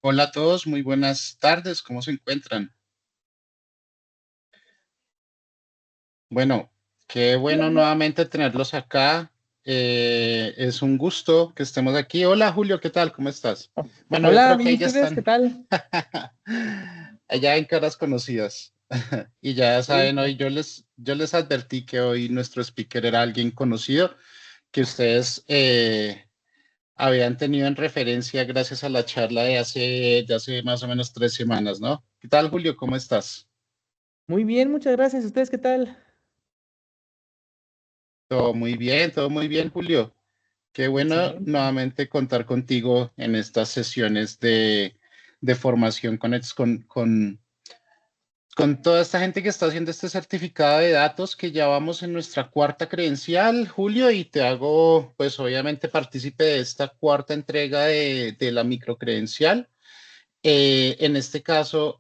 Hola a todos, muy buenas tardes, ¿cómo se encuentran? Bueno, qué bueno nuevamente tenerlos acá. Es un gusto que estemos aquí. Hola Julio, ¿qué tal? ¿Cómo estás? Bueno, yo Hola, creo que bien, ¿y ahí ya ustedes qué están, tal? allá en caras conocidas. Y ya Sí, saben, hoy yo les advertí que hoy nuestro speaker era alguien conocido, que ustedes habían tenido en referencia gracias a la charla de hace más o menos 3 semanas, ¿no? ¿Qué tal, Julio? ¿Cómo estás? muy bien, muchas gracias. ¿Ustedes qué tal? Todo muy bien, Julio. Qué bueno Excelente. nuevamente contar contigo en estas sesiones de formación con toda esta gente que está haciendo este certificado de datos que ya vamos en nuestra cuarta credencial, Julio, y te hago, pues obviamente, partícipe de esta cuarta entrega de la microcredencial. En este caso,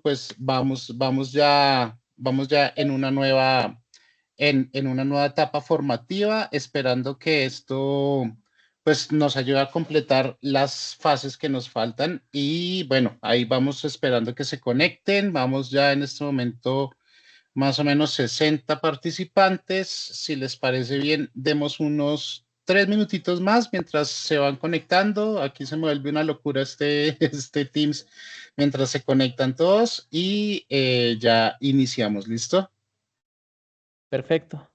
pues vamos ya en una nueva etapa formativa, esperando que esto pues nos ayude a completar las fases que nos faltan y bueno, ahí vamos esperando que se conecten. Vamos ya en este momento más o menos 60 participantes. Si les parece bien, demos unos 3 minutitos más mientras se van conectando. Aquí se me vuelve una locura este Teams mientras se conectan todos y ya iniciamos. ¿Listo? Perfecto.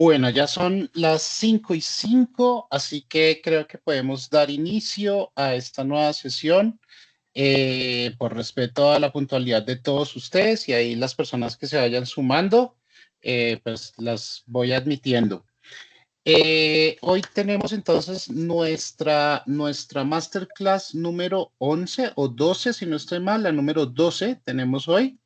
Bueno, ya son las 5:05, así que creo que podemos dar inicio a esta nueva sesión. Por respeto a la puntualidad de todos ustedes y ahí las personas que se vayan sumando, pues las voy admitiendo. Hoy tenemos entonces nuestra masterclass número 11 o 12, si no estoy mal, la número 12 tenemos hoy.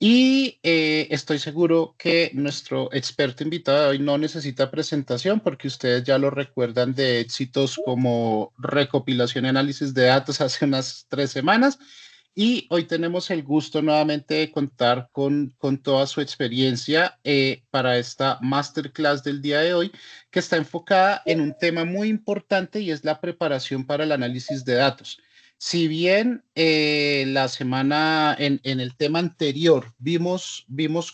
Y estoy seguro que nuestro experto invitado de hoy no necesita presentación porque ustedes ya lo recuerdan de éxitos como recopilación y análisis de datos hace unas 3 semanas. Y hoy tenemos el gusto nuevamente de contar con toda su experiencia para esta masterclass del día de hoy, que está enfocada en un tema muy importante y es la preparación para el análisis de datos. Si bien la semana, en el tema anterior, vimos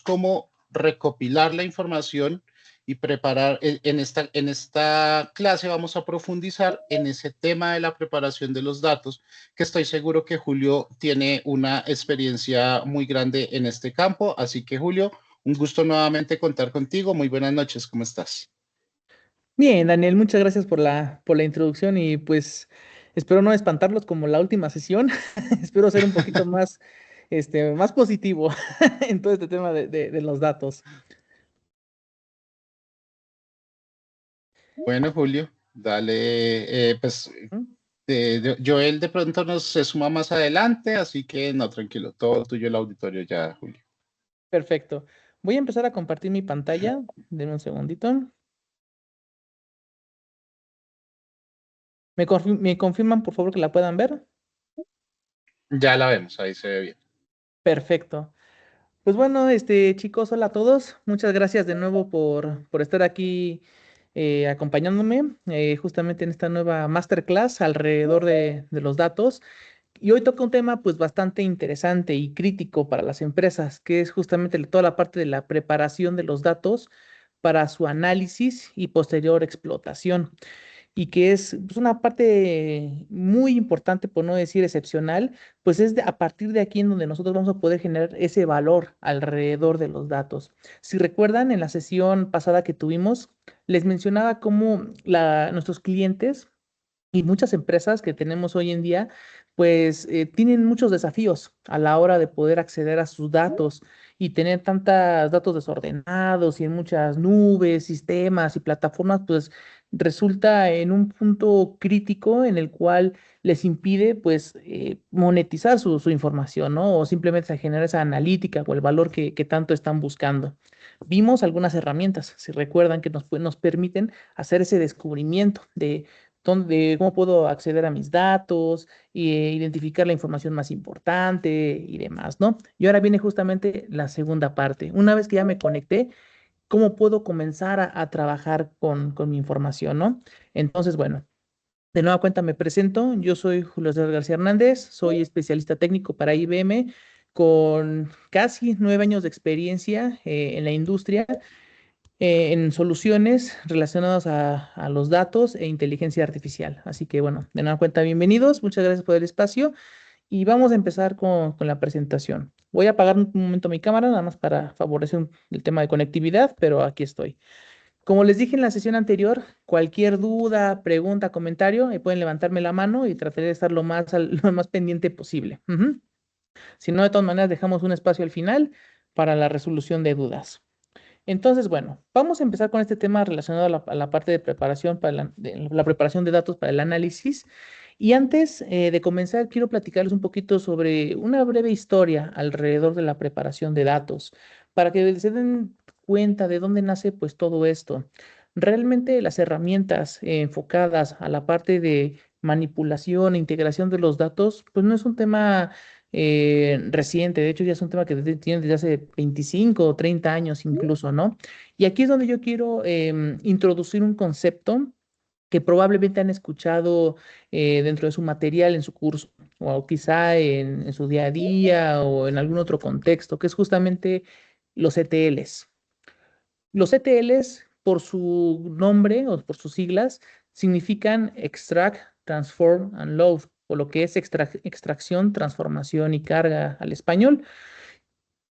cómo recopilar la información y preparar, en esta clase vamos a profundizar en ese tema de la preparación de los datos, que estoy seguro que Julio tiene una experiencia muy grande en este campo. Así que Julio, un gusto nuevamente contar contigo. Muy buenas noches, ¿cómo estás? Bien, Daniel, muchas gracias por la introducción y pues espero no espantarlos como la última sesión. Espero ser un poquito más, más positivo en todo este tema de los datos. Bueno, Julio, dale, pues ¿Mm? Joel de pronto nos se suma más adelante, así que no, tranquilo, todo tuyo el auditorio ya, Julio. Perfecto. Voy a empezar a compartir mi pantalla. Denme un segundito. ¿Me confirman, por favor, que la puedan ver? Ya la vemos, ahí se ve bien. Perfecto. Pues bueno, chicos, hola a todos. Muchas gracias de nuevo por estar aquí acompañándome justamente en esta nueva masterclass alrededor de los datos. Y hoy toca un tema pues bastante interesante y crítico para las empresas, que es justamente toda la parte de la preparación de los datos para su análisis y posterior explotación y que es pues, una parte muy importante, por no decir excepcional, pues es a partir de aquí en donde nosotros vamos a poder generar ese valor alrededor de los datos. Si recuerdan, en la sesión pasada que tuvimos, les mencionaba cómo nuestros clientes y muchas empresas que tenemos hoy en día, pues tienen muchos desafíos a la hora de poder acceder a sus datos y tener tantos datos desordenados y en muchas nubes, sistemas y plataformas, pues resulta en un punto crítico en el cual les impide, pues, monetizar su información, ¿no? O simplemente generar esa analítica o el valor que tanto están buscando. Vimos algunas herramientas, si recuerdan, que nos permiten hacer ese descubrimiento de cómo puedo acceder a mis datos, identificar la información más importante y demás, ¿no? Y ahora viene justamente la segunda parte. Una vez que ya me conecté, ¿cómo puedo comenzar a trabajar con mi información, ¿no? Entonces, bueno. De nueva cuenta me presento, yo soy Julio César García Hernández, soy especialista técnico para IBM con casi 9 años de experiencia en la industria en soluciones relacionadas a los datos e inteligencia artificial. Así que bueno, de nueva cuenta, bienvenidos, muchas gracias por el espacio y vamos a empezar con la presentación. Voy a apagar un momento mi cámara, nada más para favorecer el tema de conectividad, pero aquí estoy. Como les dije en la sesión anterior, cualquier duda, pregunta, comentario, pueden levantarme la mano y trataré de estar lo más pendiente posible. Ujú. Si no, de todas maneras, dejamos un espacio al final para la resolución de dudas. Entonces, bueno, vamos a empezar con este tema relacionado a la parte de preparación para la preparación de datos para el análisis. Y antes de comenzar, quiero platicarles un poquito sobre una breve historia alrededor de la preparación de datos, para que se den cuenta de dónde nace pues todo esto. Realmente las herramientas enfocadas a la parte de manipulación e integración de los datos, pues no es un tema reciente, de hecho ya es un tema que tiene desde hace 25 o 30 años incluso, ¿no? Y aquí es donde yo quiero introducir un concepto que probablemente han escuchado dentro de su material, en su curso, o quizá en su día a día o en algún otro contexto, que es justamente los ETLs. Los ETLs, por su nombre o por sus siglas, significan Extract, Transform and Load, o lo que es extracción, transformación y carga al español.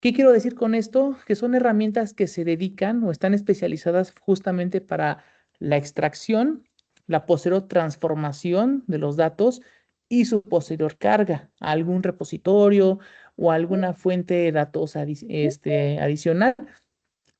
¿Qué quiero decir con esto? Que son herramientas que se dedican o están especializadas justamente para la extracción, la posterior transformación de los datos y su posterior carga a algún repositorio o a alguna fuente de datos adicional.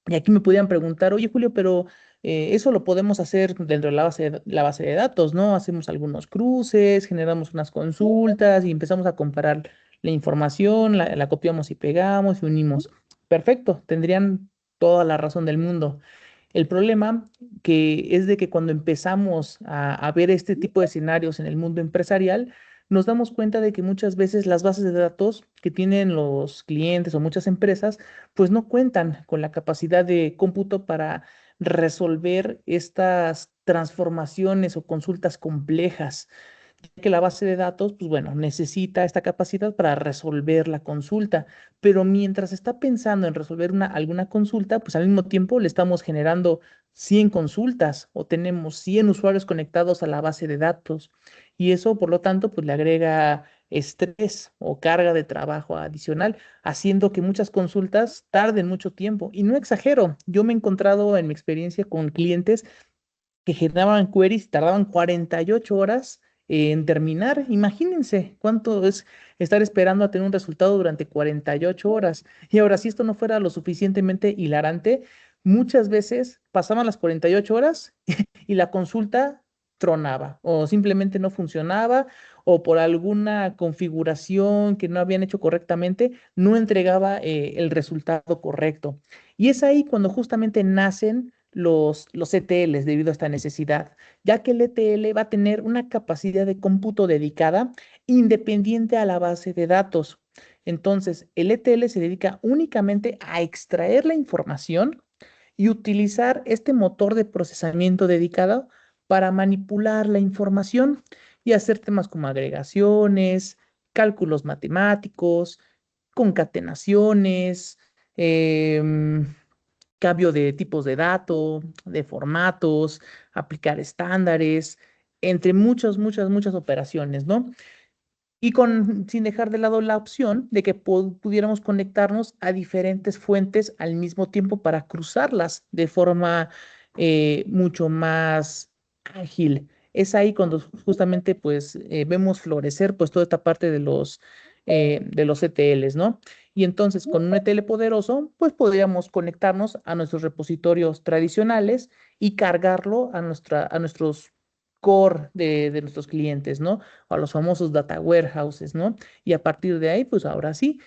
Y aquí me podían preguntar, oye Julio, pero eso lo podemos hacer dentro de la base de datos, ¿no? Hacemos algunos cruces, generamos unas consultas y empezamos a comparar la información, la copiamos y pegamos y unimos. Perfecto, tendrían toda la razón del mundo. El problema que es de que cuando empezamos a ver este tipo de escenarios en el mundo empresarial, nos damos cuenta de que muchas veces las bases de datos que tienen los clientes o muchas empresas, pues no cuentan con la capacidad de cómputo para resolver estas transformaciones o consultas complejas. que la base de datos, pues bueno, necesita esta capacidad para resolver la consulta, pero mientras está pensando en resolver alguna consulta, pues al mismo tiempo le estamos generando 100 consultas o tenemos 100 usuarios conectados a la base de datos y eso, por lo tanto, pues le agrega estrés o carga de trabajo adicional, haciendo que muchas consultas tarden mucho tiempo. Y no exagero, yo me he encontrado en mi experiencia con clientes que generaban queries y tardaban 48 horas en terminar. Imagínense cuánto es estar esperando a tener un resultado durante 48 horas. Y ahora, si esto no fuera lo suficientemente hilarante, muchas veces pasaban las 48 horas y la consulta tronaba o simplemente no funcionaba o por alguna configuración que no habían hecho correctamente, no entregaba el resultado correcto. Y es ahí cuando justamente nacen los ETLs debido a esta necesidad, ya que el ETL va a tener una capacidad de cómputo dedicada independiente a la base de datos. Entonces, el ETL se dedica únicamente a extraer la información y utilizar este motor de procesamiento dedicado para manipular la información y hacer temas como agregaciones, cálculos matemáticos, concatenaciones, em, cambio de tipos de datos, de formatos, aplicar estándares, entre muchas operaciones, ¿no? Y sin dejar de lado la opción de que pudiéramos conectarnos a diferentes fuentes al mismo tiempo para cruzarlas de forma mucho más ágil. Es ahí cuando justamente pues vemos florecer pues toda esta parte de los ETLs, ¿no? Y entonces con un ETL poderoso pues podríamos conectarnos a nuestros repositorios tradicionales y cargarlo a nuestros core de nuestros clientes, ¿no? A los famosos data warehouses, ¿no? Y a partir de ahí, pues ahora sí,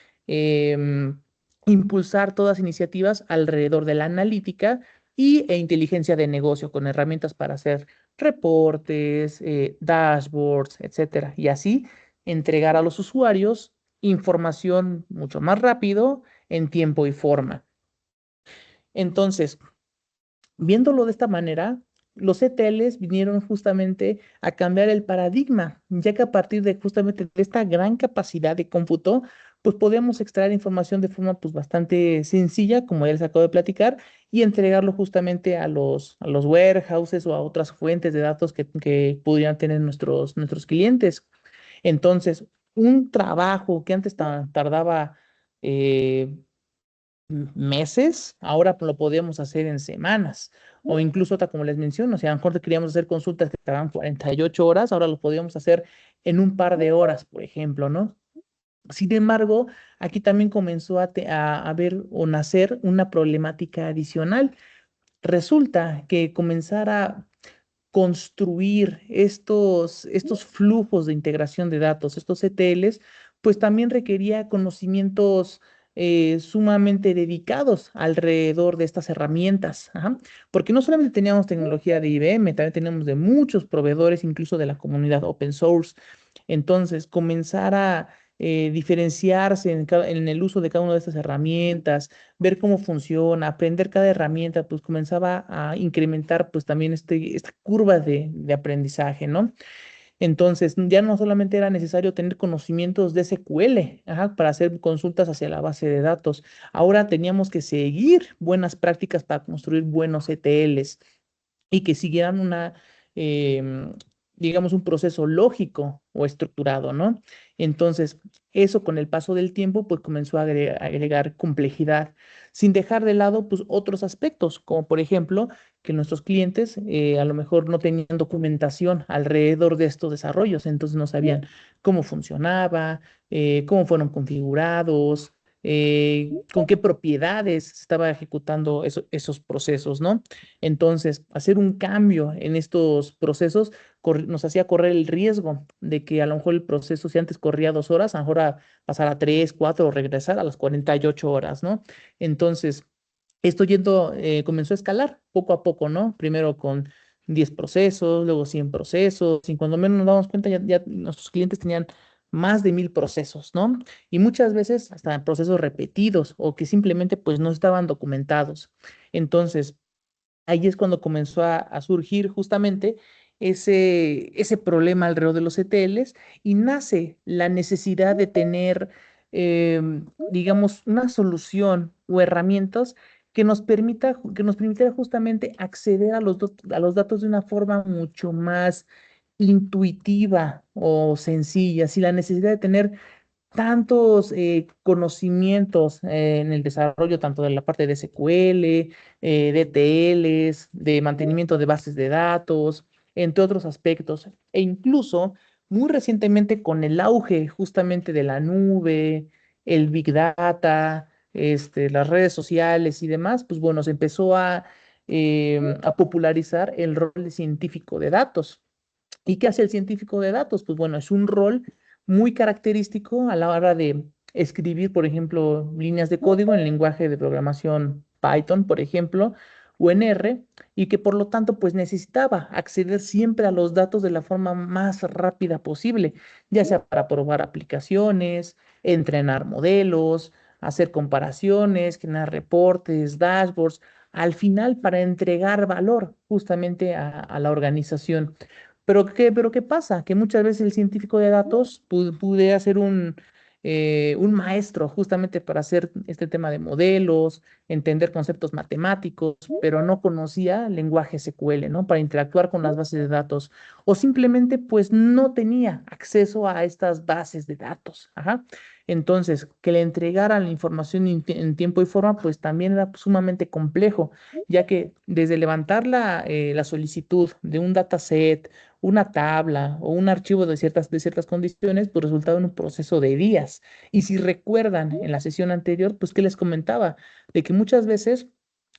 impulsar todas iniciativas alrededor de la analítica e inteligencia de negocio con herramientas para hacer reportes, dashboards, etcétera. Y así entregar a los usuarios información mucho más rápido en tiempo y forma. Entonces, viéndolo de esta manera, los ETLs vinieron justamente a cambiar el paradigma, ya que a partir de justamente de esta gran capacidad de cómputo, pues podemos extraer información de forma pues bastante sencilla, como ya les acabo de platicar, y entregarlo justamente a los warehouses o a otras fuentes de datos que pudieran tener nuestros clientes. Entonces, un trabajo que antes tardaba eh, meses, ahora lo podemos hacer en semanas. O incluso, como les menciono, si a lo mejor queríamos hacer consultas que tardaban 48 horas, ahora lo podríamos hacer en un par de horas, por ejemplo, ¿no? Sin embargo, aquí también comenzó a ver o nacer una problemática adicional. Resulta que comenzar a construir estos flujos de integración de datos, estos ETLs, pues también requería conocimientos sumamente dedicados alrededor de estas herramientas, ajá. Porque no solamente teníamos tecnología de IBM, también teníamos de muchos proveedores, incluso de la comunidad open source. Entonces, comenzar a diferenciarse en el uso de cada una de estas herramientas, ver cómo funciona, aprender cada herramienta, pues comenzaba a incrementar pues también esta curva de aprendizaje, ¿no? Entonces, ya no solamente era necesario tener conocimientos de SQL, ajá, para hacer consultas hacia la base de datos, ahora teníamos que seguir buenas prácticas para construir buenos ETLs y que siguieran em, digamos, un proceso lógico o estructurado, ¿no? Entonces, eso con el paso del tiempo, pues comenzó a agregar complejidad, sin dejar de lado, pues, otros aspectos, como por ejemplo, que nuestros clientes a lo mejor no tenían documentación alrededor de estos desarrollos, entonces no sabían cómo funcionaba, cómo fueron configurados, con qué propiedades se estaba ejecutando esos procesos, ¿no? Entonces, hacer un cambio en estos procesos nos hacía correr el riesgo de que a lo mejor el proceso, si antes corría 2 horas, a lo mejor pasar a 3, 4 o regresar a las 48 horas, ¿no? Entonces, esto comenzó a escalar poco a poco, ¿no? Primero con 10 procesos, luego 100 procesos, y cuando menos nos damos cuenta, ya nuestros clientes tenían más de 1000 procesos, ¿no? Y muchas veces hasta procesos repetidos o que simplemente pues no estaban documentados. Entonces, ahí es cuando comenzó a surgir justamente ese problema alrededor de los ETLs y nace la necesidad de tener, digamos, una solución o herramientas que nos permitiera justamente acceder a a los datos de una forma mucho más intuitiva o sencilla, sin la necesidad de tener tantos conocimientos en el desarrollo tanto de la parte de SQL, de ETLs, de mantenimiento de bases de datos, entre otros aspectos. E incluso muy recientemente con el auge justamente de la nube, el Big Data, las redes sociales y demás, pues bueno, se empezó a popularizar el rol de científico de datos. ¿Y qué hace el científico de datos? Pues bueno, es un rol muy característico a la hora de escribir, por ejemplo, líneas de código en lenguaje de programación Python, por ejemplo, o en R, y que por lo tanto pues necesitaba acceder siempre a los datos de la forma más rápida posible, ya sea para probar aplicaciones, entrenar modelos, hacer comparaciones, generar reportes, dashboards, al final para entregar valor justamente a la organización. Pero ¿qué pasa? Que muchas veces el científico de datos pude ser un maestro justamente para hacer este tema de modelos, entender conceptos matemáticos, pero no conocía lenguaje SQL, ¿no? Para interactuar con las bases de datos. O simplemente pues no tenía acceso a estas bases de datos. Ajá. Entonces, que le entregaran la información en tiempo y forma, pues también era sumamente complejo, ya que desde levantar la solicitud de un dataset, una tabla o un archivo de ciertas condiciones, pues resultaba en un proceso de días. Y si recuerdan en la sesión anterior, pues que les comentaba de que muchas veces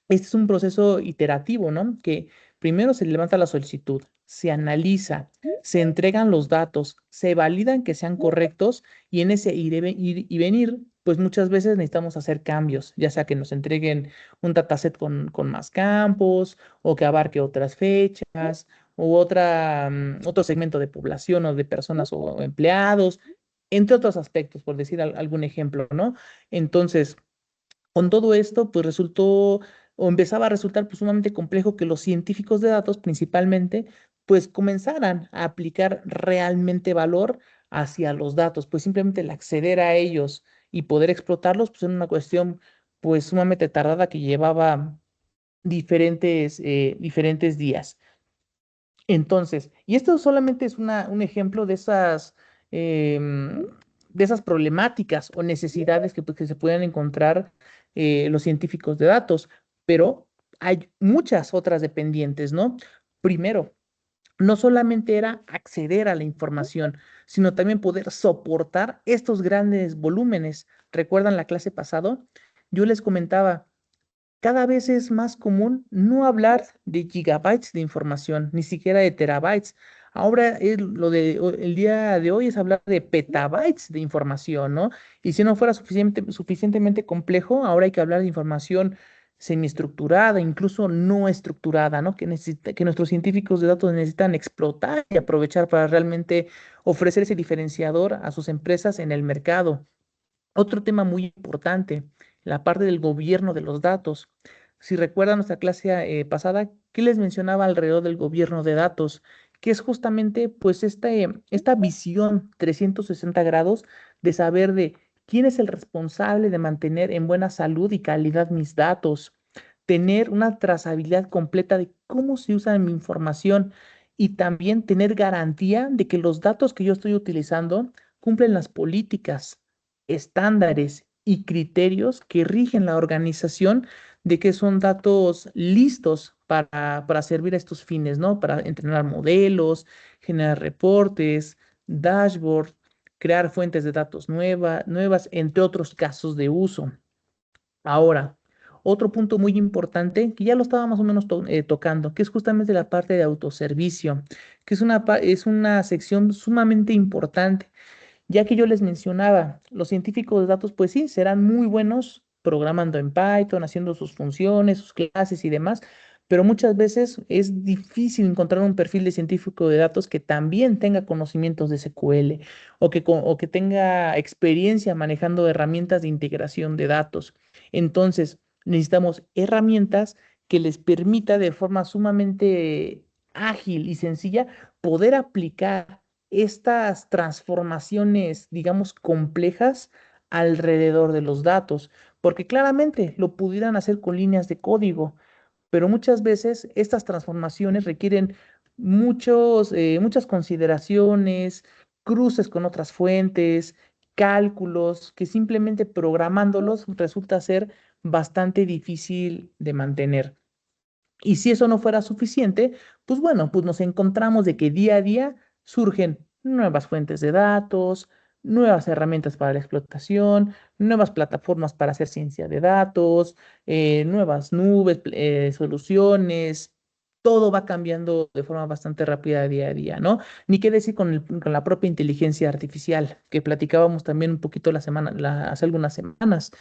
este es un proceso iterativo, ¿no? Que primero se levanta la solicitud, se analiza, se entregan los datos, se validan que sean correctos y en ese ir y venir, pues muchas veces necesitamos hacer cambios, ya sea que nos entreguen un dataset con más campos o que abarque otras fechas u otro segmento de población o de personas o empleados, entre otros aspectos, por decir algún ejemplo, ¿no? Entonces, con todo esto, pues resultó o empezaba a resultar pues, sumamente complejo que los científicos de datos principalmente, pues comenzaran a aplicar realmente valor hacia los datos, pues simplemente el acceder a ellos y poder explotarlos, pues era una cuestión pues sumamente tardada que llevaba diferentes días. Entonces, y esto solamente es un ejemplo em, de esas problemáticas o necesidades pues, que se pueden encontrar los científicos de datos, pero hay muchas otras dependientes, ¿no? Primero, no solamente era acceder a la información, sino también poder soportar estos grandes volúmenes. ¿Recuerdan la clase pasado? Yo les comentaba cada vez es más común no hablar de gigabytes de información, ni siquiera de terabytes. Ahora el día de hoy es hablar de petabytes de información, ¿no? Y si no fuera suficientemente complejo, ahora hay que hablar de información semiestructurada, incluso no estructurada, ¿no? Que nuestros científicos de datos necesitan explotar y aprovechar para realmente ofrecer ese diferenciador a sus empresas en el mercado. Otro tema muy importante, la parte del gobierno de los datos. Si recuerdan nuestra clase pasada, ¿qué les mencionaba alrededor del gobierno de datos? Que es justamente pues esta visión 360 grados de saber de quién es el responsable de mantener en buena salud y calidad mis datos, tener una trazabilidad completa de cómo se usa mi información y también tener garantía de que los datos que yo estoy utilizando cumplen las políticas, estándares y criterios que rigen la organización de que son datos listos para servir a estos fines, ¿no? Para entrenar modelos, generar reportes, dashboards, crear fuentes de datos nuevas, entre otros casos de uso. Ahora, otro punto muy importante, que ya lo estaba más o menos tocando, que es justamente la parte de autoservicio, que es una sección sumamente importante ya que yo les mencionaba, los científicos de datos, pues sí, serán muy buenos programando en Python, haciendo sus funciones, sus clases y demás, pero muchas veces es difícil encontrar un perfil de científico de datos que también tenga conocimientos de SQL o que tenga experiencia manejando herramientas de integración de datos. Entonces, necesitamos herramientas que les permita de forma sumamente ágil y sencilla poder aplicar estas transformaciones, digamos, complejas alrededor de los datos, porque claramente lo pudieran hacer con líneas de código, pero muchas veces estas transformaciones requieren muchas consideraciones, cruces con otras fuentes, cálculos, que simplemente programándolos resulta ser bastante difícil de mantener. Y si eso no fuera suficiente, pues bueno, pues nos encontramos de que día a día surgen nuevas fuentes de datos, nuevas herramientas para la explotación, nuevas plataformas para hacer ciencia de datos, nuevas nubes, soluciones. Todo va cambiando de forma bastante rápida día a día, ¿no? Ni qué decir con la propia inteligencia artificial, que platicábamos también un poquito hace algunas semanas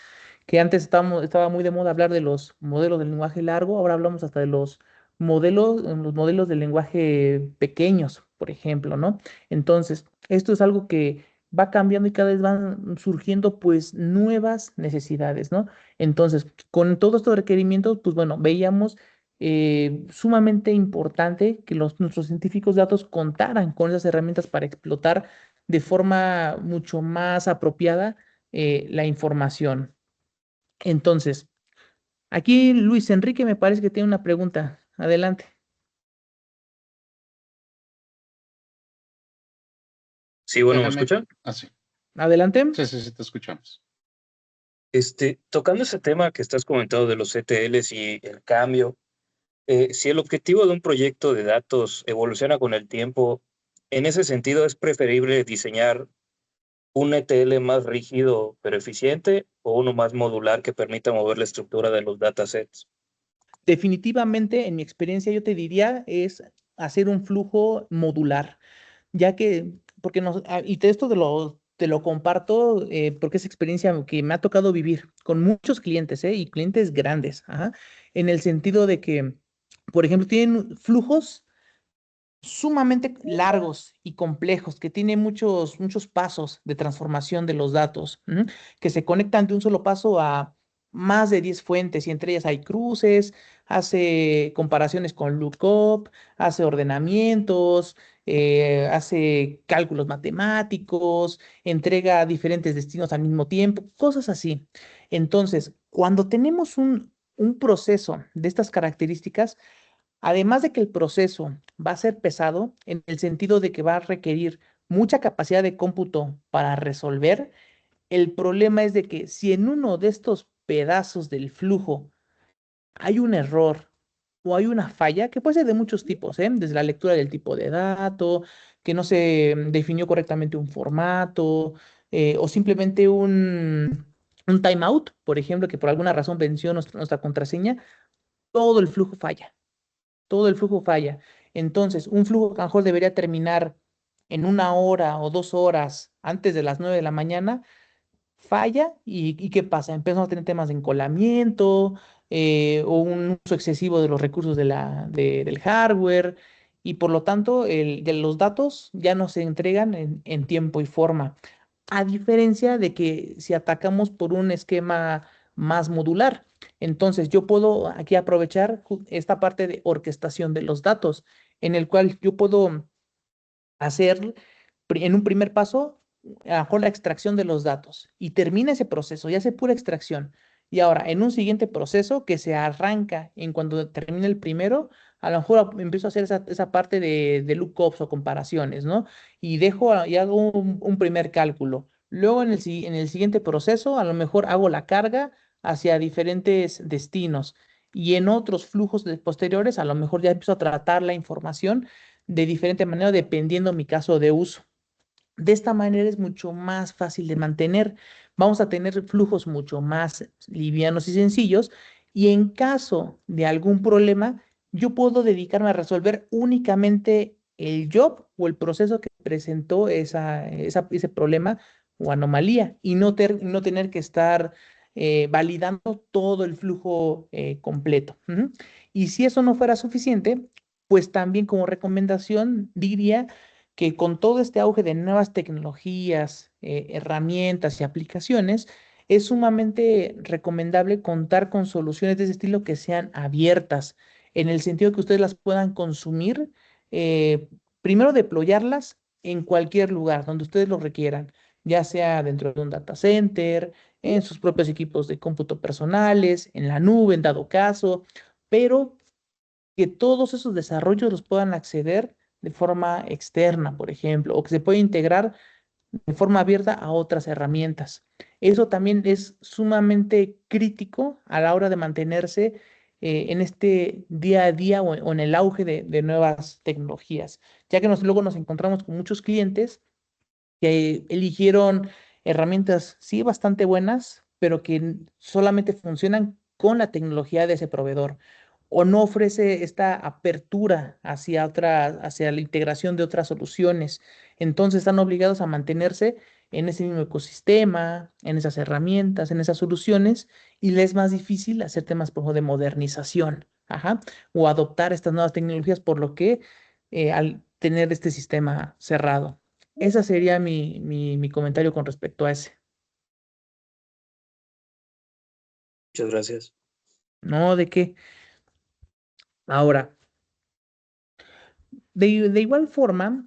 que antes estaba muy de moda hablar de los modelos del lenguaje largo, ahora hablamos hasta de los modelos del lenguaje pequeños, por ejemplo, ¿no? Entonces, esto es algo que va cambiando y cada vez van surgiendo pues nuevas necesidades, ¿no? Entonces, con todos estos requerimientos, pues bueno, veíamos sumamente importante que nuestros científicos de datos contaran con esas herramientas para explotar de forma mucho más apropiada la información. Entonces, aquí Luis Enrique me parece que tiene una pregunta. Adelante. Sí, bueno, ¿me Déjenme, escuchan? así. Adelante. Sí, sí, sí, te escuchamos. Tocando ese tema que estás comentando de los ETLs y el cambio, si el objetivo de un proyecto de datos evoluciona con el tiempo, en ese sentido es preferible diseñar un ETL más rígido pero eficiente o uno más modular que permita mover la estructura de los datasets. Definitivamente, en mi experiencia, yo te diría es hacer un flujo modular, ya que, porque esto te lo comparto porque es experiencia que me ha tocado vivir con muchos clientes, y clientes grandes, ajá, en el sentido de que, por ejemplo, tienen flujos sumamente largos y complejos, que tiene muchos pasos de transformación de los datos, ¿m? Que se conectan de un solo paso a más de 10 fuentes y entre ellas hay cruces, hace comparaciones con lookup, hace ordenamientos, hace cálculos matemáticos, entrega diferentes destinos al mismo tiempo, cosas así. Entonces, cuando tenemos un proceso de estas características, además de que el proceso va a ser pesado en el sentido de que va a requerir mucha capacidad de cómputo para resolver, el problema es de que si en uno de estos pedazos del flujo hay un error o hay una falla, que puede ser de muchos tipos, desde la lectura del tipo de dato, que no se definió correctamente un formato, o simplemente un timeout, por ejemplo, que por alguna razón venció nuestra contraseña, todo el flujo falla, todo el flujo falla. Entonces, un flujo que a lo mejor debería terminar en 1 hora o 2 horas antes de las 9 de la mañana, falla y ¿qué pasa? Empezamos a tener temas de encolamiento o un uso excesivo de los recursos del hardware y por lo tanto los datos ya no se entregan en tiempo y forma. A diferencia de que si atacamos por un esquema más modular, entonces yo puedo aquí aprovechar esta parte de orquestación de los datos, en el cual yo puedo hacer en un primer paso, a lo mejor la extracción de los datos y termina ese proceso, ya hace pura extracción. Y ahora, en un siguiente proceso que se arranca en cuando termine el primero, a lo mejor empiezo a hacer esa parte de lookups o comparaciones, ¿no? Y y hago un primer cálculo. Luego, en el siguiente proceso, a lo mejor hago la carga hacia diferentes destinos. Y en otros flujos posteriores, a lo mejor ya empiezo a tratar la información de diferente manera dependiendo mi caso de uso. De esta manera es mucho más fácil de mantener. Vamos a tener flujos mucho más livianos y sencillos y en caso de algún problema, yo puedo dedicarme a resolver únicamente el job o el proceso que presentó ese problema o anomalía y no tener que estar validando todo el flujo completo. Ujú. Y si eso no fuera suficiente, pues también como recomendación diría que con todo este auge de nuevas tecnologías, herramientas y aplicaciones, es sumamente recomendable contar con soluciones de ese estilo que sean abiertas, en el sentido que ustedes las puedan consumir, primero deployarlas en cualquier lugar donde ustedes lo requieran, ya sea dentro de un data center, en sus propios equipos de cómputo personales, en la nube, en dado caso, pero que todos esos desarrollos los puedan acceder de forma externa, por ejemplo, o que se pueda integrar de forma abierta a otras herramientas. Eso también es sumamente crítico a la hora de mantenerse en este día a día o en el auge de nuevas tecnologías, ya que luego nos encontramos con muchos clientes que eligieron herramientas, sí, bastante buenas, pero que solamente funcionan con la tecnología de ese proveedor o no ofrece esta apertura hacia la integración de otras soluciones. Entonces están obligados a mantenerse en ese mismo ecosistema, en esas herramientas, en esas soluciones, y les es más difícil hacer temas, por ejemplo, de modernización, ajá, o adoptar estas nuevas tecnologías, por lo que al tener este sistema cerrado. Ese sería mi comentario con respecto a ese. Muchas gracias. No, ¿de qué? Ahora, de igual forma,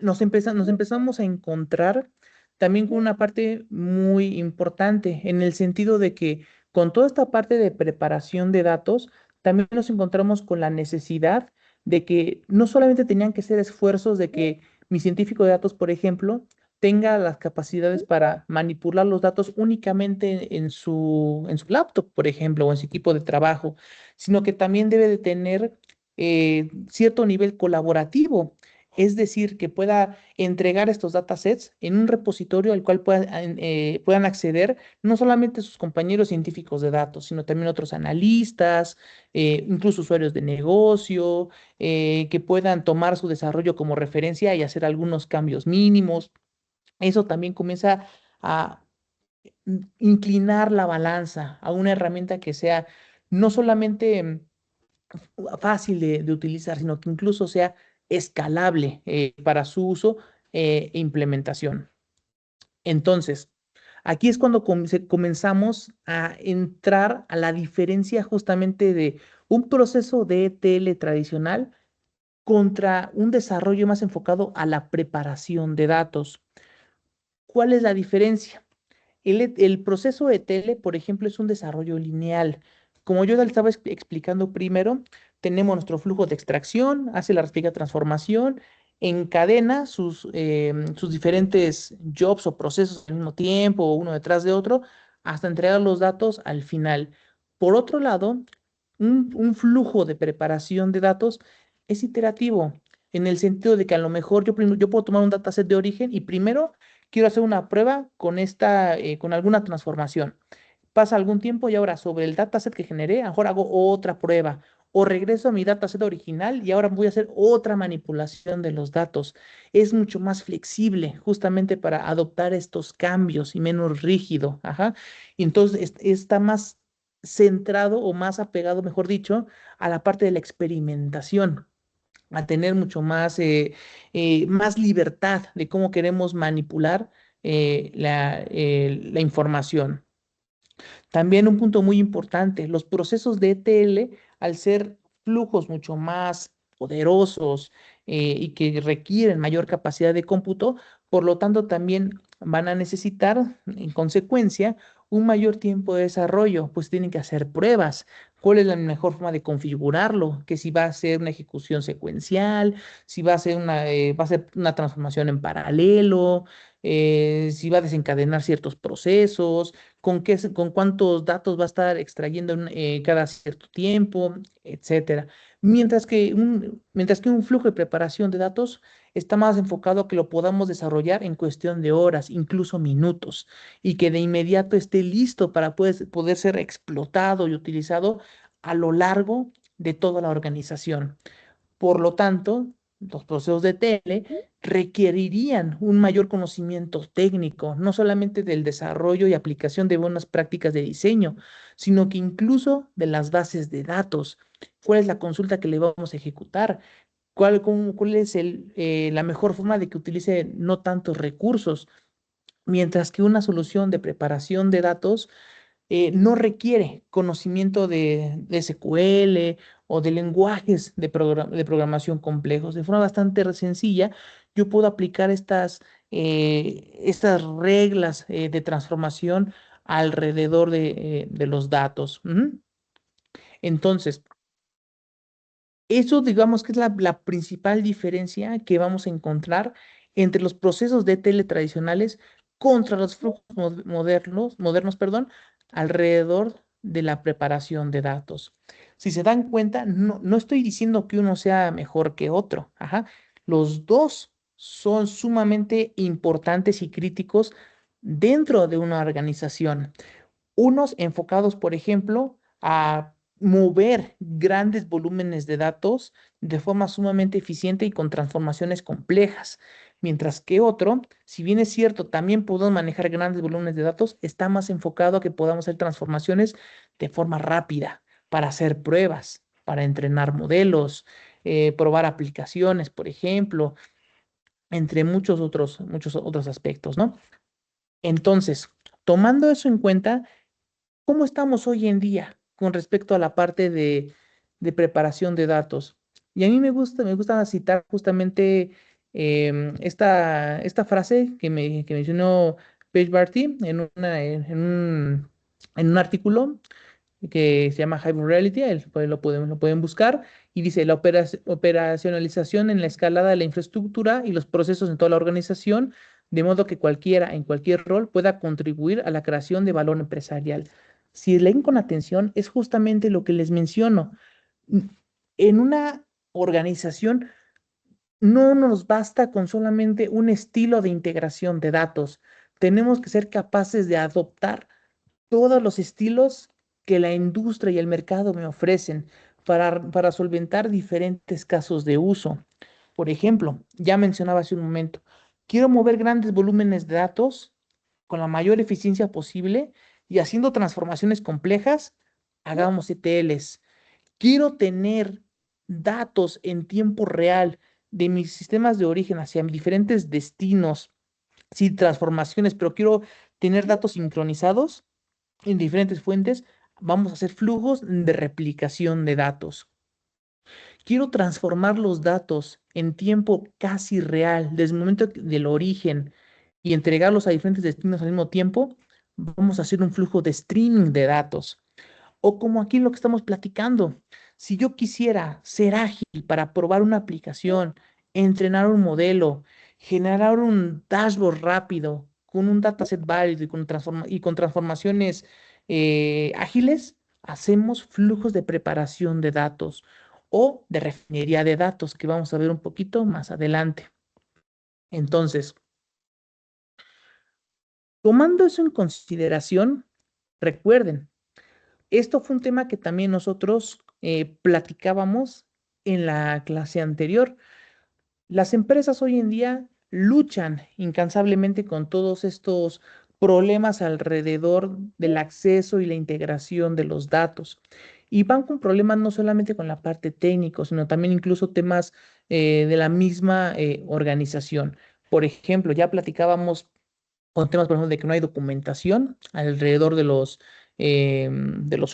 nos empezamos a encontrar también con una parte muy importante, en el sentido de que con toda esta parte de preparación de datos, también nos encontramos con la necesidad de que no solamente tenían que ser esfuerzos de que mi científico de datos, por ejemplo, tenga las capacidades para manipular los datos únicamente en su laptop, por ejemplo, o en su equipo de trabajo, sino que también debe de tener cierto nivel colaborativo, es decir, que pueda entregar estos datasets en un repositorio al cual puedan acceder no solamente sus compañeros científicos de datos, sino también otros analistas, incluso usuarios de negocio, que puedan tomar su desarrollo como referencia y hacer algunos cambios mínimos. Eso también comienza a inclinar la balanza a una herramienta que sea no solamente fácil de utilizar, sino que incluso sea escalable para su uso e implementación. Entonces, aquí es cuando comenzamos a entrar a la diferencia justamente de un proceso de ETL tradicional contra un desarrollo más enfocado a la preparación de datos. ¿Cuál es la diferencia? El proceso de tele, por ejemplo, es un desarrollo lineal. Como yo le estaba explicando primero, tenemos nuestro flujo de extracción, hace la respectiva transformación, encadena sus diferentes jobs o procesos al mismo tiempo, uno detrás de otro, hasta entregar los datos al final. Por otro lado, un flujo de preparación de datos es iterativo, en el sentido de que a lo mejor yo puedo tomar un dataset de origen y primero quiero hacer una prueba con alguna transformación. Pasa algún tiempo y ahora sobre el dataset que generé, ahora hago otra prueba. O regreso a mi dataset original y ahora voy a hacer otra manipulación de los datos. Es mucho más flexible justamente para adoptar estos cambios y menos rígido. Ajá. Y entonces está más centrado o más apegado, mejor dicho, a la parte de la experimentación, a tener mucho más libertad de cómo queremos manipular la información. También un punto muy importante, los procesos de ETL, al ser flujos mucho más poderosos y que requieren mayor capacidad de cómputo, por lo tanto también van a necesitar, en consecuencia, un mayor tiempo de desarrollo, pues tienen que hacer pruebas. ¿Cuál es la mejor forma de configurarlo? Que si va a ser una ejecución secuencial, si va a ser una transformación en paralelo, si va a desencadenar ciertos procesos, con cuántos datos va a estar extrayendo cada cierto tiempo, etcétera. Mientras que un flujo de preparación de datos está más enfocado a que lo podamos desarrollar en cuestión de horas, incluso minutos, y que de inmediato esté listo para poder ser explotado y utilizado a lo largo de toda la organización. Por lo tanto, los procesos de tele requerirían un mayor conocimiento técnico, no solamente del desarrollo y aplicación de buenas prácticas de diseño, sino que incluso de las bases de datos. ¿Cuál es la consulta que le vamos a ejecutar? ¿Cuál es la mejor forma de que utilice no tantos recursos? Mientras que una solución de preparación de datos no requiere conocimiento de SQL o de lenguajes de programación complejos. De forma bastante sencilla, yo puedo aplicar estas reglas de transformación alrededor de los datos. Ujú. Entonces, eso digamos que es la principal diferencia que vamos a encontrar entre los procesos de ETL tradicionales contra los flujos modernos, perdón, alrededor de la preparación de datos. Si se dan cuenta, no estoy diciendo que uno sea mejor que otro. Ajá. Los dos son sumamente importantes y críticos dentro de una organización. Unos enfocados, por ejemplo, a mover grandes volúmenes de datos de forma sumamente eficiente y con transformaciones complejas, mientras que otro, si bien es cierto, también podemos manejar grandes volúmenes de datos, está más enfocado a que podamos hacer transformaciones de forma rápida para hacer pruebas, para entrenar modelos, probar aplicaciones, por ejemplo, entre muchos otros aspectos, ¿no? Entonces, tomando eso en cuenta, ¿cómo estamos hoy en día con respecto a la parte de preparación de datos? Y a mí me gusta citar justamente esta frase que mencionó Paige Barty en un artículo que se llama Hybrid Reality, pues lo pueden buscar, y dice la operacionalización en la escalada de la infraestructura y los procesos en toda la organización, de modo que cualquiera en cualquier rol pueda contribuir a la creación de valor empresarial. Si leen con atención, es justamente lo que les menciono. En una organización no nos basta con solamente un estilo de integración de datos. Tenemos que ser capaces de adoptar todos los estilos que la industria y el mercado me ofrecen para solventar diferentes casos de uso. Por ejemplo, ya mencionaba hace un momento, quiero mover grandes volúmenes de datos con la mayor eficiencia posible y haciendo transformaciones complejas, hagamos ETLs. Quiero tener datos en tiempo real de mis sistemas de origen hacia diferentes destinos, sin transformaciones, pero quiero tener datos sincronizados en diferentes fuentes, vamos a hacer flujos de replicación de datos. Quiero transformar los datos en tiempo casi real, desde el momento del origen, y entregarlos a diferentes destinos al mismo tiempo. Vamos a hacer un flujo de streaming de datos. O como aquí lo que estamos platicando, si yo quisiera ser ágil para probar una aplicación, entrenar un modelo, generar un dashboard rápido, con un dataset válido y con transformaciones ágiles, hacemos flujos de preparación de datos o de refinería de datos, que vamos a ver un poquito más adelante. Entonces, tomando eso en consideración, recuerden, esto fue un tema que también nosotros platicábamos en la clase anterior. Las empresas hoy en día luchan incansablemente con todos estos problemas alrededor del acceso y la integración de los datos. Y van con problemas no solamente con la parte técnica, sino también incluso temas de la misma organización. Por ejemplo, ya platicábamos con temas, por ejemplo, de que no hay documentación alrededor de los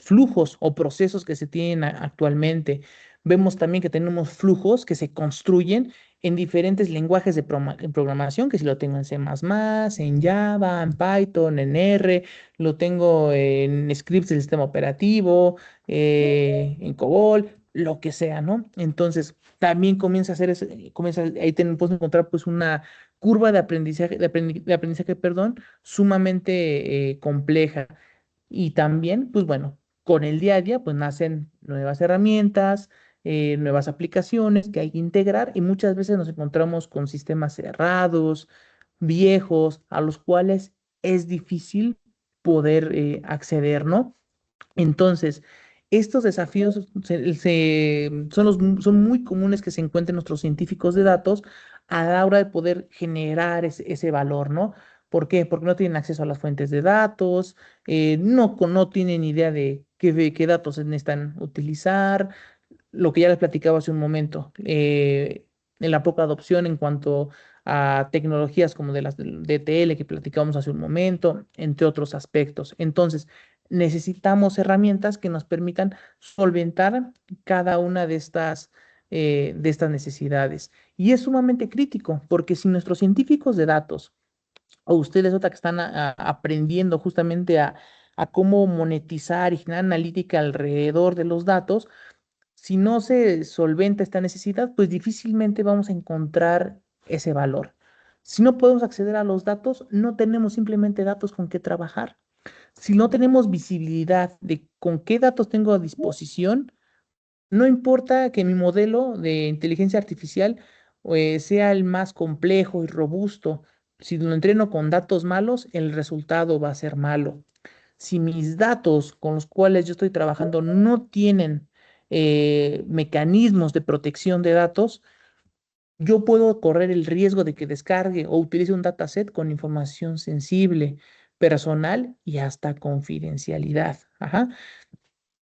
flujos o procesos que se tienen actualmente. Vemos también que tenemos flujos que se construyen en diferentes lenguajes de programación, que si lo tengo en C++, en Java, en Python, en R, lo tengo en scripts del sistema operativo, en COBOL, lo que sea, ¿no? Entonces, también comienza a hacer, ahí podemos encontrar pues una curva de aprendizaje, perdón, sumamente compleja. Y también, pues bueno, con el día a día, pues nacen nuevas herramientas, nuevas aplicaciones que hay que integrar y muchas veces nos encontramos con sistemas cerrados, viejos, a los cuales es difícil poder acceder, ¿no? Entonces, estos desafíos son muy comunes que se encuentren nuestros científicos de datos a la hora de poder generar ese valor, ¿no? ¿Por qué? Porque no tienen acceso a las fuentes de datos, no tienen idea de qué datos se necesitan utilizar, lo que ya les platicaba hace un momento, en la poca adopción en cuanto a tecnologías como de las de ETL que platicábamos hace un momento, entre otros aspectos. Entonces, necesitamos herramientas que nos permitan solventar cada una de estas necesidades. Y es sumamente crítico, porque si nuestros científicos de datos o ustedes otra que están aprendiendo justamente a cómo monetizar y generar analítica alrededor de los datos, si no se solventa esta necesidad, pues difícilmente vamos a encontrar ese valor. Si no podemos acceder a los datos, no tenemos simplemente datos con qué trabajar. Si no tenemos visibilidad de con qué datos tengo a disposición, no importa que mi modelo de inteligencia artificial sea el más complejo y robusto. Si lo entreno con datos malos, el resultado va a ser malo. Si mis datos con los cuales yo estoy trabajando no tienen mecanismos de protección de datos, yo puedo correr el riesgo de que descargue o utilice un dataset con información sensible, personal y hasta confidencialidad. Ajá.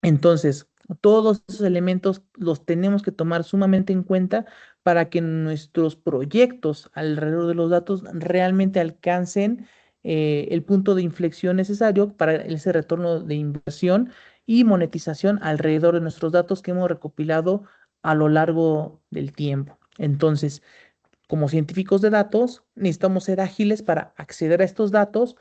Entonces, todos esos elementos los tenemos que tomar sumamente en cuenta para que nuestros proyectos alrededor de los datos realmente alcancen el punto de inflexión necesario para ese retorno de inversión y monetización alrededor de nuestros datos que hemos recopilado a lo largo del tiempo. Entonces, como científicos de datos, necesitamos ser ágiles para acceder a estos datos,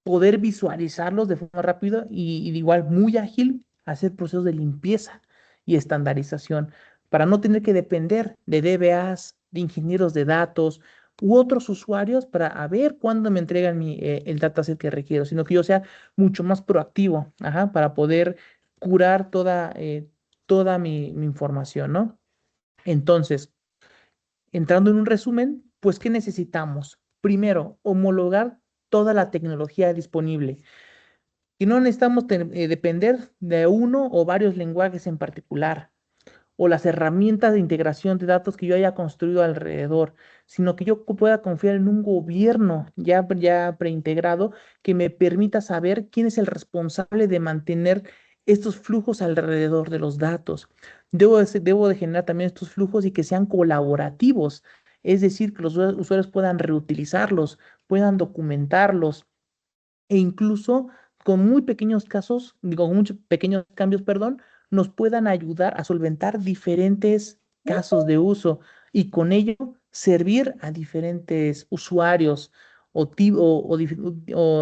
poder visualizarlos de forma rápida y de igual muy ágil, hacer procesos de limpieza y estandarización para no tener que depender de DBAs, de ingenieros de datos u otros usuarios para a ver cuándo me entregan el dataset que requiero, sino que yo sea mucho más proactivo, ajá, para poder curar toda mi información, ¿no? Entonces, entrando en un resumen, pues, ¿qué necesitamos? Primero, homologar toda la tecnología disponible. Y no necesitamos depender de uno o varios lenguajes en particular o las herramientas de integración de datos que yo haya construido alrededor, sino que yo pueda confiar en un gobierno ya preintegrado que me permita saber quién es el responsable de mantener estos flujos alrededor de los datos. Debo de generar también estos flujos y que sean colaborativos, es decir, que los usuarios puedan reutilizarlos, puedan documentarlos e incluso con muy pequeños casos, digo, con muchos pequeños cambios, perdón, nos puedan ayudar a solventar diferentes casos de uso y con ello servir a diferentes usuarios o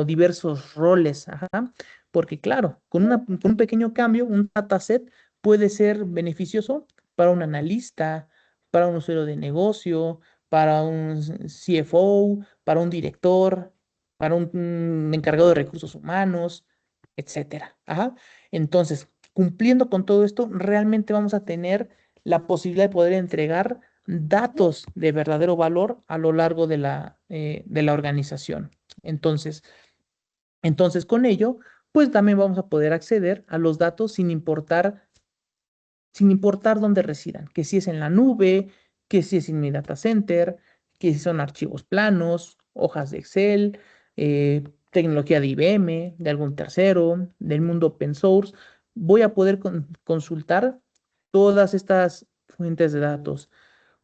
diversos roles. Ajá. Porque claro, con un pequeño cambio, un dataset puede ser beneficioso para un analista, para un usuario de negocio, para un CFO, para un director, para un encargado de recursos humanos, etcétera. Ajá. Entonces, cumpliendo con todo esto, realmente vamos a tener la posibilidad de poder entregar datos de verdadero valor a lo largo de la organización. Entonces, con ello, pues también vamos a poder acceder a los datos sin importar dónde residan, que si es en la nube, que si es en mi data center, que si son archivos planos, hojas de Excel, tecnología de IBM, de algún tercero, del mundo open source. Voy a poder consultar todas estas fuentes de datos.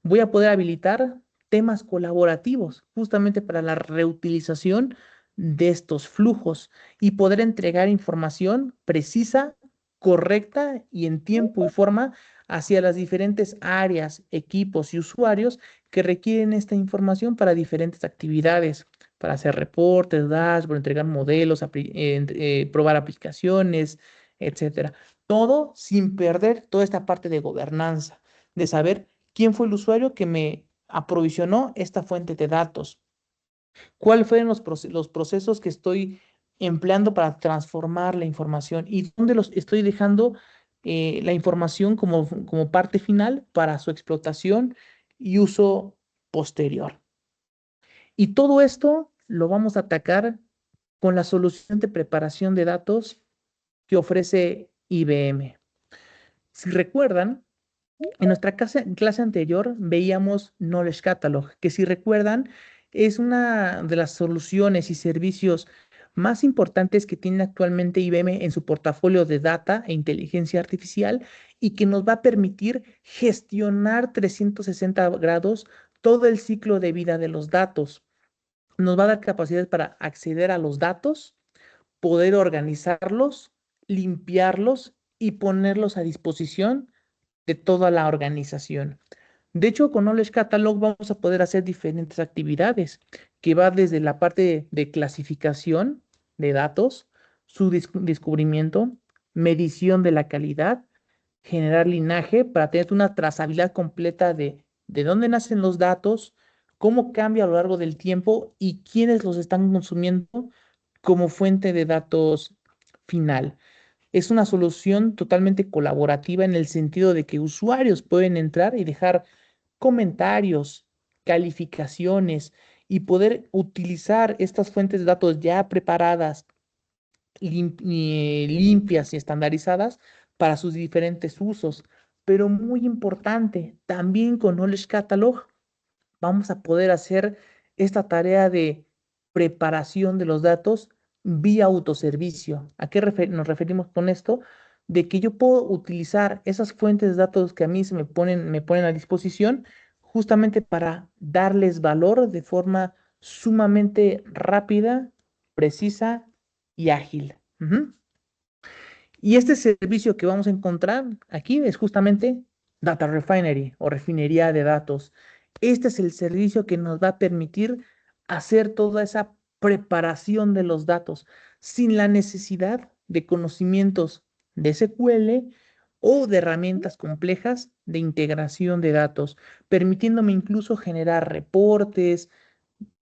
Voy a poder habilitar temas colaborativos justamente para la reutilización de estos flujos y poder entregar información precisa, correcta y en tiempo y forma hacia las diferentes áreas, equipos y usuarios que requieren esta información para diferentes actividades, para hacer reportes, dashboard, entregar modelos, probar aplicaciones, etcétera. Todo sin perder toda esta parte de gobernanza, de saber quién fue el usuario que me aprovisionó esta fuente de datos, cuáles fueron los procesos que estoy empleando para transformar la información y dónde los estoy dejando la información como parte final para su explotación y uso posterior. Y todo esto lo vamos a atacar con la solución de preparación de datos que ofrece IBM. Si recuerdan, en nuestra clase anterior veíamos Knowledge Catalog, que si recuerdan es una de las soluciones y servicios más importantes que tiene actualmente IBM en su portafolio de data e inteligencia artificial y que nos va a permitir gestionar 360 grados todo el ciclo de vida de los datos. Nos va a dar capacidades para acceder a los datos, poder organizarlos, limpiarlos y ponerlos a disposición de toda la organización. De hecho, con Knowledge Catalog vamos a poder hacer diferentes actividades, que va desde la parte de clasificación de datos, su descubrimiento, medición de la calidad, generar linaje para tener una trazabilidad completa de dónde nacen los datos, cómo cambia a lo largo del tiempo y quiénes los están consumiendo como fuente de datos final. Es una solución totalmente colaborativa en el sentido de que usuarios pueden entrar y dejar comentarios, calificaciones y poder utilizar estas fuentes de datos ya preparadas, limpias y estandarizadas para sus diferentes usos. Pero muy importante, también con Knowledge Catalog vamos a poder hacer esta tarea de preparación de los datos vía autoservicio. ¿A qué nos referimos con esto? De que yo puedo utilizar esas fuentes de datos que a mí me ponen a disposición justamente para darles valor de forma sumamente rápida, precisa y ágil. Ujú. Y este servicio que vamos a encontrar aquí es justamente Data Refinery o refinería de datos. Este es el servicio que nos va a permitir hacer toda esa preparación de los datos sin la necesidad de conocimientos de SQL o de herramientas complejas de integración de datos, permitiéndome incluso generar reportes,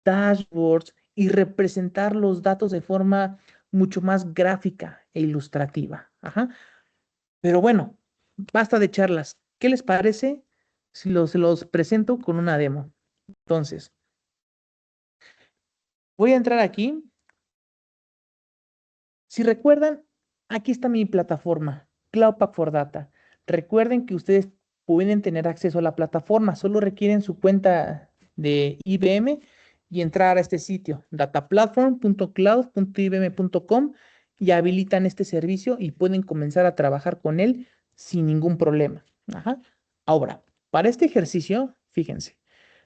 dashboards y representar los datos de forma mucho más gráfica e ilustrativa. Ajá. Pero bueno, basta de charlas. ¿Qué les parece si se los presento con una demo? Entonces, voy a entrar aquí. Si recuerdan, aquí está mi plataforma, Cloud Pak for Data. Recuerden que ustedes pueden tener acceso a la plataforma, solo requieren su cuenta de IBM y entrar a este sitio, dataplatform.cloud.ibm.com, y habilitan este servicio y pueden comenzar a trabajar con él sin ningún problema. Ajá. Ahora, para este ejercicio, fíjense,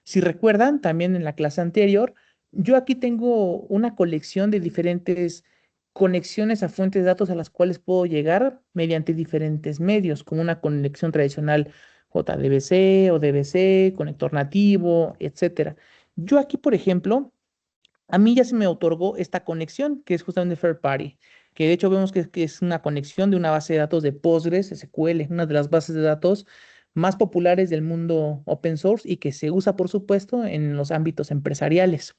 si recuerdan, también en la clase anterior, yo aquí tengo una colección de diferentes conexiones a fuentes de datos a las cuales puedo llegar mediante diferentes medios, como una conexión tradicional JDBC o DBC, conector nativo, etcétera. Yo aquí, por ejemplo, a mí ya se me otorgó esta conexión, que es justamente Third Party, que de hecho vemos que es una conexión de una base de datos de Postgres, SQL, una de las bases de datos más populares del mundo open source y que se usa, por supuesto, en los ámbitos empresariales.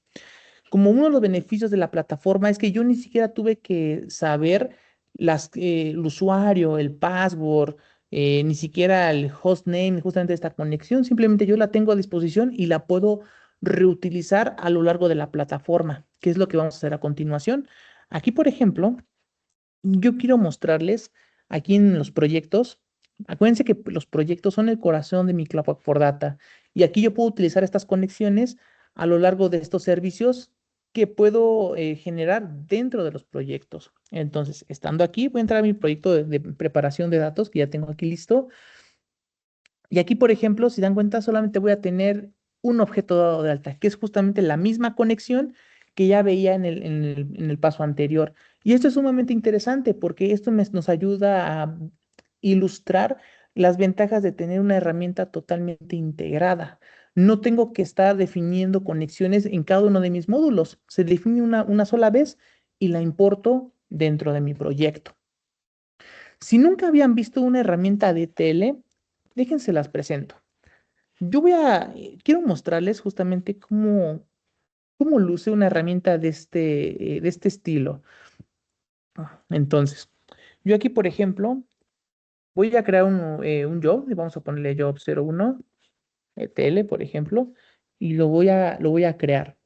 Como uno de los beneficios de la plataforma es que yo ni siquiera tuve que saber el usuario, el password, ni siquiera el hostname, justamente esta conexión, simplemente yo la tengo a disposición y la puedo reutilizar a lo largo de la plataforma, que es lo que vamos a hacer a continuación. Aquí, por ejemplo, yo quiero mostrarles aquí en los proyectos. Acuérdense que los proyectos son el corazón de mi Cloud for Data. Y aquí yo puedo utilizar estas conexiones a lo largo de estos servicios que puedo generar dentro de los proyectos. Entonces, estando aquí, voy a entrar a mi proyecto de preparación de datos que ya tengo aquí listo. Y aquí, por ejemplo, si dan cuenta, solamente voy a tener un objeto dado de alta, que es justamente la misma conexión que ya veía en el paso anterior. Y esto es sumamente interesante porque esto nos ayuda a ilustrar las ventajas de tener una herramienta totalmente integrada. No tengo que estar definiendo conexiones en cada uno de mis módulos. Se define una sola vez y la importo dentro de mi proyecto. Si nunca habían visto una herramienta de ETL, déjense las presento. Quiero mostrarles justamente cómo luce una herramienta de este estilo. Entonces, yo aquí, por ejemplo, voy a crear un job, y vamos a ponerle job 01, ETL, por ejemplo, y lo voy a crear.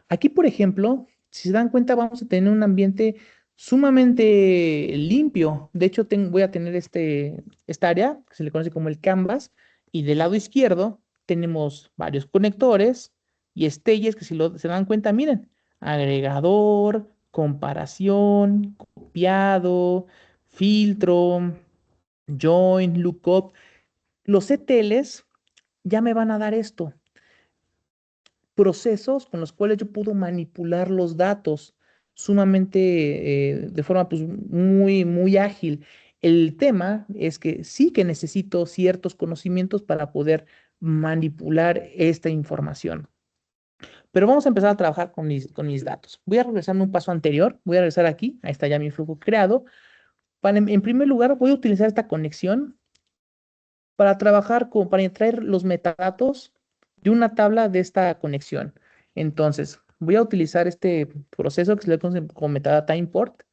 Aquí, por ejemplo, si se dan cuenta, vamos a tener un ambiente sumamente limpio. De hecho, voy a tener esta área que se le conoce como el canvas, y del lado izquierdo tenemos varios conectores y estelles que se dan cuenta, miren, agregador, comparación, copiado, filtro, join, lookup. Los ETLs ya me van a dar esto, procesos con los cuales yo puedo manipular los datos. sumamente, de forma pues muy ágil. El tema es que sí que necesito ciertos conocimientos para poder manipular esta información. Pero vamos a empezar a trabajar con mis datos. Voy a regresarme un paso anterior, voy a regresar aquí, ahí está ya mi flujo creado. En primer lugar, voy a utilizar esta conexión para trabajar para extraer los metadatos de una tabla de esta conexión. Entonces, voy a utilizar este proceso que se le conoce como metadata import.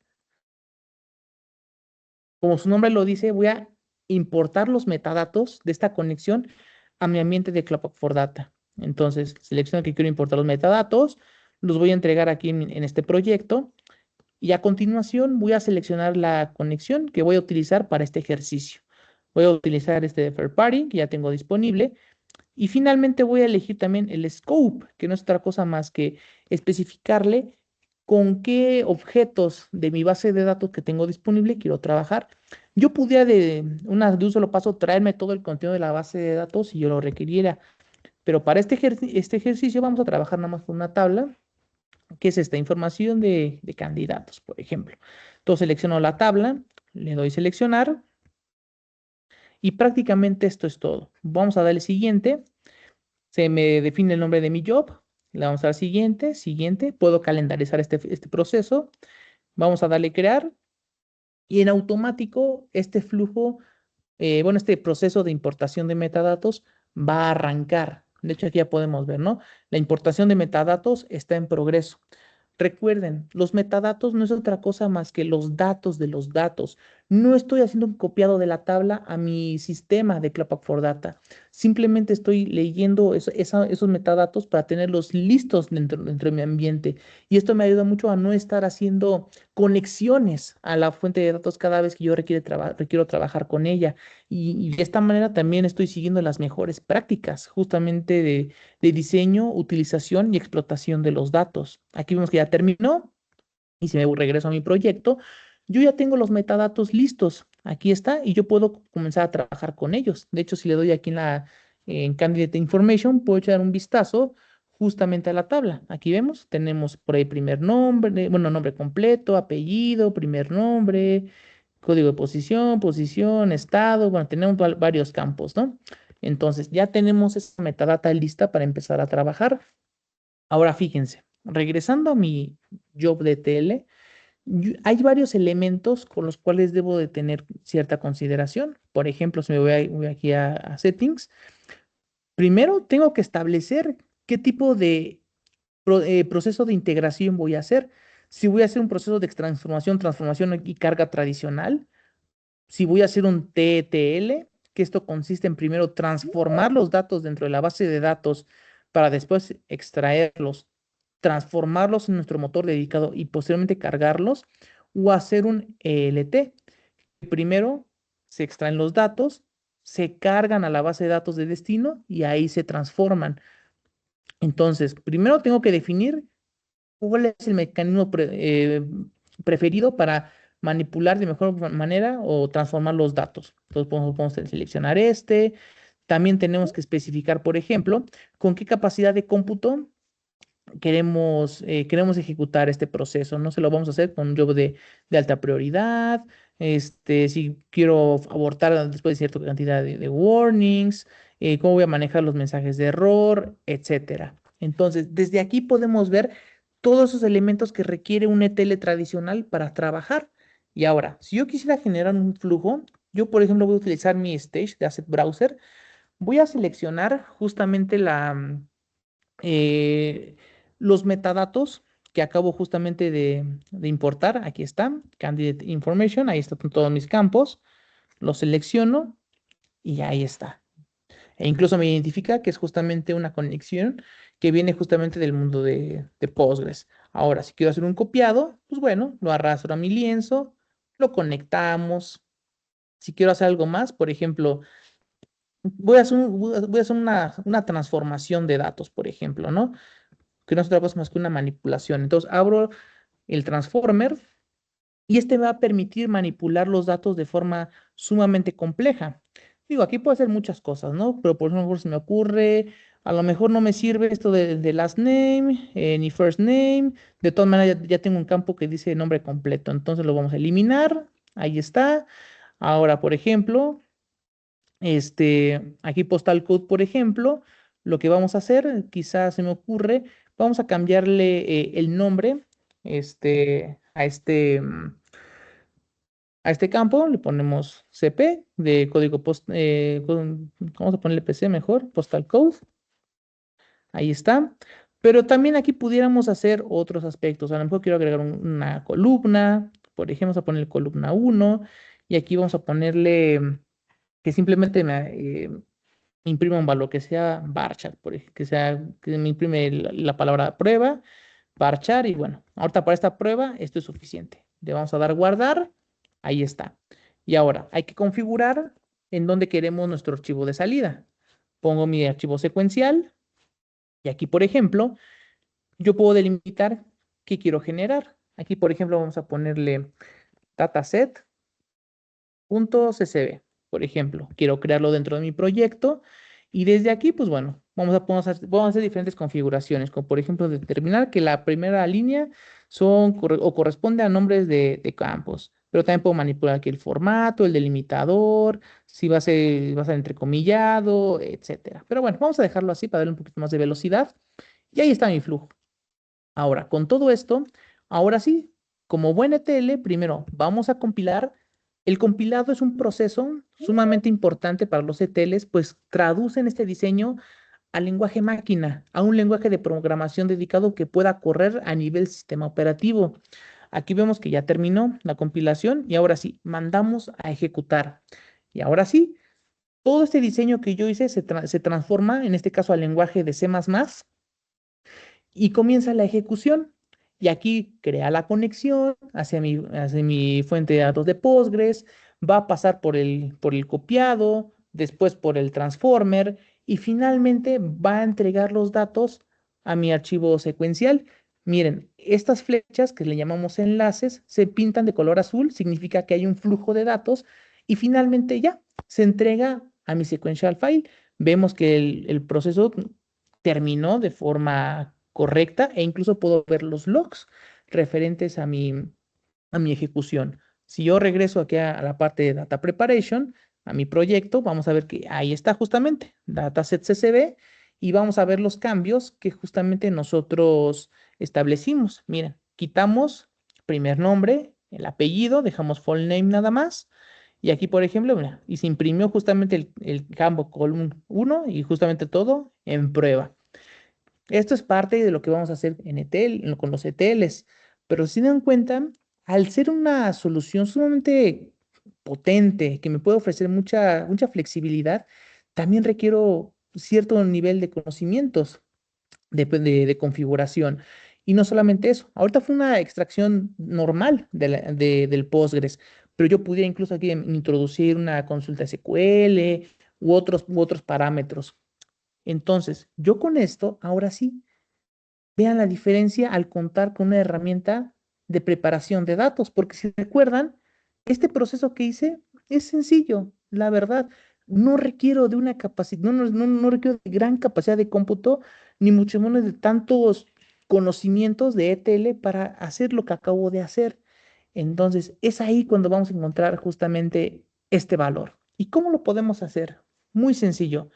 Como su nombre lo dice, voy a importar los metadatos de esta conexión a mi ambiente de Cloud4Data. Entonces, selecciono que quiero importar los metadatos, los voy a entregar aquí en este proyecto y a continuación voy a seleccionar la conexión que voy a utilizar para este ejercicio. Voy a utilizar este de third party que ya tengo disponible y finalmente voy a elegir también el scope, que no es otra cosa más que especificarle con qué objetos de mi base de datos que tengo disponible quiero trabajar. Yo pudiera de un solo paso traerme todo el contenido de la base de datos si yo lo requiriera, pero para este ejercicio vamos a trabajar nada más con una tabla, que es esta información de candidatos, por ejemplo. Entonces selecciono la tabla, le doy seleccionar y prácticamente esto es todo. Vamos a darle siguiente. Se me define el nombre de mi job. Le vamos a dar siguiente, siguiente. Puedo calendarizar este proceso. Vamos a darle crear. Y en automático, este flujo, este proceso de importación de metadatos va a arrancar. De hecho, aquí ya podemos ver, ¿no? La importación de metadatos está en progreso. Recuerden, los metadatos no es otra cosa más que los datos de los datos. No estoy haciendo un copiado de la tabla a mi sistema de Cloud4Data. Simplemente estoy leyendo esos metadatos para tenerlos listos dentro de mi ambiente. Y esto me ayuda mucho a no estar haciendo conexiones a la fuente de datos cada vez que yo requiero trabajar con ella. Y de esta manera también estoy siguiendo las mejores prácticas justamente de diseño, utilización y explotación de los datos. Aquí vemos que ya terminó y si me regreso a mi proyecto, yo ya tengo los metadatos listos. Aquí está y yo puedo comenzar a trabajar con ellos. De hecho, si le doy aquí en Candidate Information, puedo echar un vistazo justamente a la tabla. Aquí vemos, tenemos por ahí primer nombre, bueno, nombre completo, apellido, primer nombre, código de posición, posición, estado, bueno, tenemos varios campos, ¿no? Entonces, ya tenemos esa metadata lista para empezar a trabajar. Ahora, fíjense, regresando a mi job de TL, hay varios elementos con los cuales debo de tener cierta consideración. Por ejemplo, si me voy aquí a Settings, primero tengo que establecer qué tipo de proceso de integración voy a hacer. Si voy a hacer un proceso de transformación y carga tradicional, si voy a hacer un TTL, que esto consiste en primero transformar los datos dentro de la base de datos para después extraerlos, transformarlos en nuestro motor dedicado y posteriormente cargarlos, o hacer un ELT. Primero se extraen los datos, se cargan a la base de datos de destino y ahí se transforman. Entonces, primero tengo que definir cuál es el mecanismo preferido para manipular de mejor manera o transformar los datos. Entonces podemos seleccionar este. También tenemos que especificar, por ejemplo, con qué capacidad de cómputo queremos ejecutar este proceso. No se lo vamos a hacer con un job de alta prioridad. Si quiero abortar después de cierta cantidad de warnings, cómo voy a manejar los mensajes de error, etcétera. Entonces, desde aquí podemos ver todos esos elementos que requiere un ETL tradicional para trabajar. Y ahora, si yo quisiera generar un flujo, yo, por ejemplo, voy a utilizar mi stage de Asset Browser. Voy a seleccionar justamente eh, los metadatos que acabo justamente de importar. Aquí están, Candidate Information, ahí están todos mis campos. Los selecciono y ahí está. E incluso me identifica que es justamente una conexión que viene justamente del mundo de Postgres. Ahora, si quiero hacer un copiado, pues bueno, lo arrastro a mi lienzo, lo conectamos. Si quiero hacer algo más, por ejemplo, voy a hacer una transformación de datos, por ejemplo, ¿no? Que no es otra cosa más que una manipulación. Entonces, abro el transformer y este me va a permitir manipular los datos de forma sumamente compleja. Digo, aquí puede hacer muchas cosas, ¿no? Pero por ejemplo, se me ocurre A lo mejor no me sirve esto de last name, ni first name. De todas maneras, ya tengo un campo que dice nombre completo. Entonces lo vamos a eliminar. Ahí está. Ahora, por ejemplo, aquí postal code, por ejemplo, lo que vamos a hacer, quizás se me ocurre, vamos a cambiarle el nombre este, a este, mm, a este campo, le ponemos CP de código vamos a ponerle PC mejor, postal code. Ahí está. Pero también aquí pudiéramos hacer otros aspectos. A lo mejor quiero agregar una columna. Por ejemplo, vamos a ponerle columna 1. Y aquí vamos a ponerle que simplemente me imprima un valor que sea varchar, por ejemplo, que me imprime la palabra prueba, varchar. Y bueno, ahorita para esta prueba esto es suficiente. Le vamos a dar guardar. Ahí está. Y ahora hay que configurar en dónde queremos nuestro archivo de salida. Pongo mi archivo secuencial. Y aquí, por ejemplo, yo puedo delimitar qué quiero generar. Aquí, por ejemplo, vamos a ponerle dataset.csv. Por ejemplo, quiero crearlo dentro de mi proyecto. Y desde aquí, pues bueno, vamos a hacer diferentes configuraciones, como por ejemplo determinar que la primera línea corresponde a nombres de campos. Pero también puedo manipular aquí el formato, el delimitador, si va a ser entrecomillado, etcétera. Pero bueno, vamos a dejarlo así para darle un poquito más de velocidad. Y ahí está mi flujo. Ahora, con todo esto, ahora sí, como buen ETL, primero vamos a compilar. El compilado es un proceso sumamente importante para los ETLs, pues traducen este diseño al lenguaje máquina, a un lenguaje de programación dedicado que pueda correr a nivel sistema operativo. Aquí vemos que ya terminó la compilación y ahora sí, mandamos a ejecutar. Y ahora sí, todo este diseño que yo hice se transforma, en este caso, al lenguaje de C++ y comienza la ejecución. Y aquí crea la conexión hacia mi fuente de datos de Postgres, va a pasar por el copiado, después por el transformer y finalmente va a entregar los datos a mi archivo secuencial. Miren, estas flechas que le llamamos enlaces se pintan de color azul, significa que hay un flujo de datos y finalmente ya se entrega a mi sequential file. Vemos que el proceso terminó de forma correcta e incluso puedo ver los logs referentes a mi ejecución. Si yo regreso aquí a la parte de Data Preparation, a mi proyecto, vamos a ver que ahí está justamente Dataset CSV y vamos a ver los cambios que justamente nosotros establecimos. Miren, quitamos primer nombre, el apellido, dejamos full name nada más. Y aquí, por ejemplo, mira, y se imprimió justamente el campo column 1 y justamente todo en prueba. Esto es parte de lo que vamos a hacer en ETL, con los ETLs, pero si se dan cuenta, al ser una solución sumamente potente, que me puede ofrecer mucha flexibilidad, también requiero cierto nivel de conocimientos de configuración. Y no solamente eso, ahorita fue una extracción normal del Postgres, pero yo pudiera incluso aquí introducir una consulta SQL u otros parámetros. Entonces, yo con esto, ahora sí, vean la diferencia al contar con una herramienta de preparación de datos, porque si recuerdan, este proceso que hice es sencillo, la verdad. No requiero de una capacidad, no requiero de gran capacidad de cómputo, ni mucho menos de tantos conocimientos de ETL para hacer lo que acabo de hacer. Entonces, es ahí cuando vamos a encontrar justamente este valor. ¿Y cómo lo podemos hacer? Muy sencillo.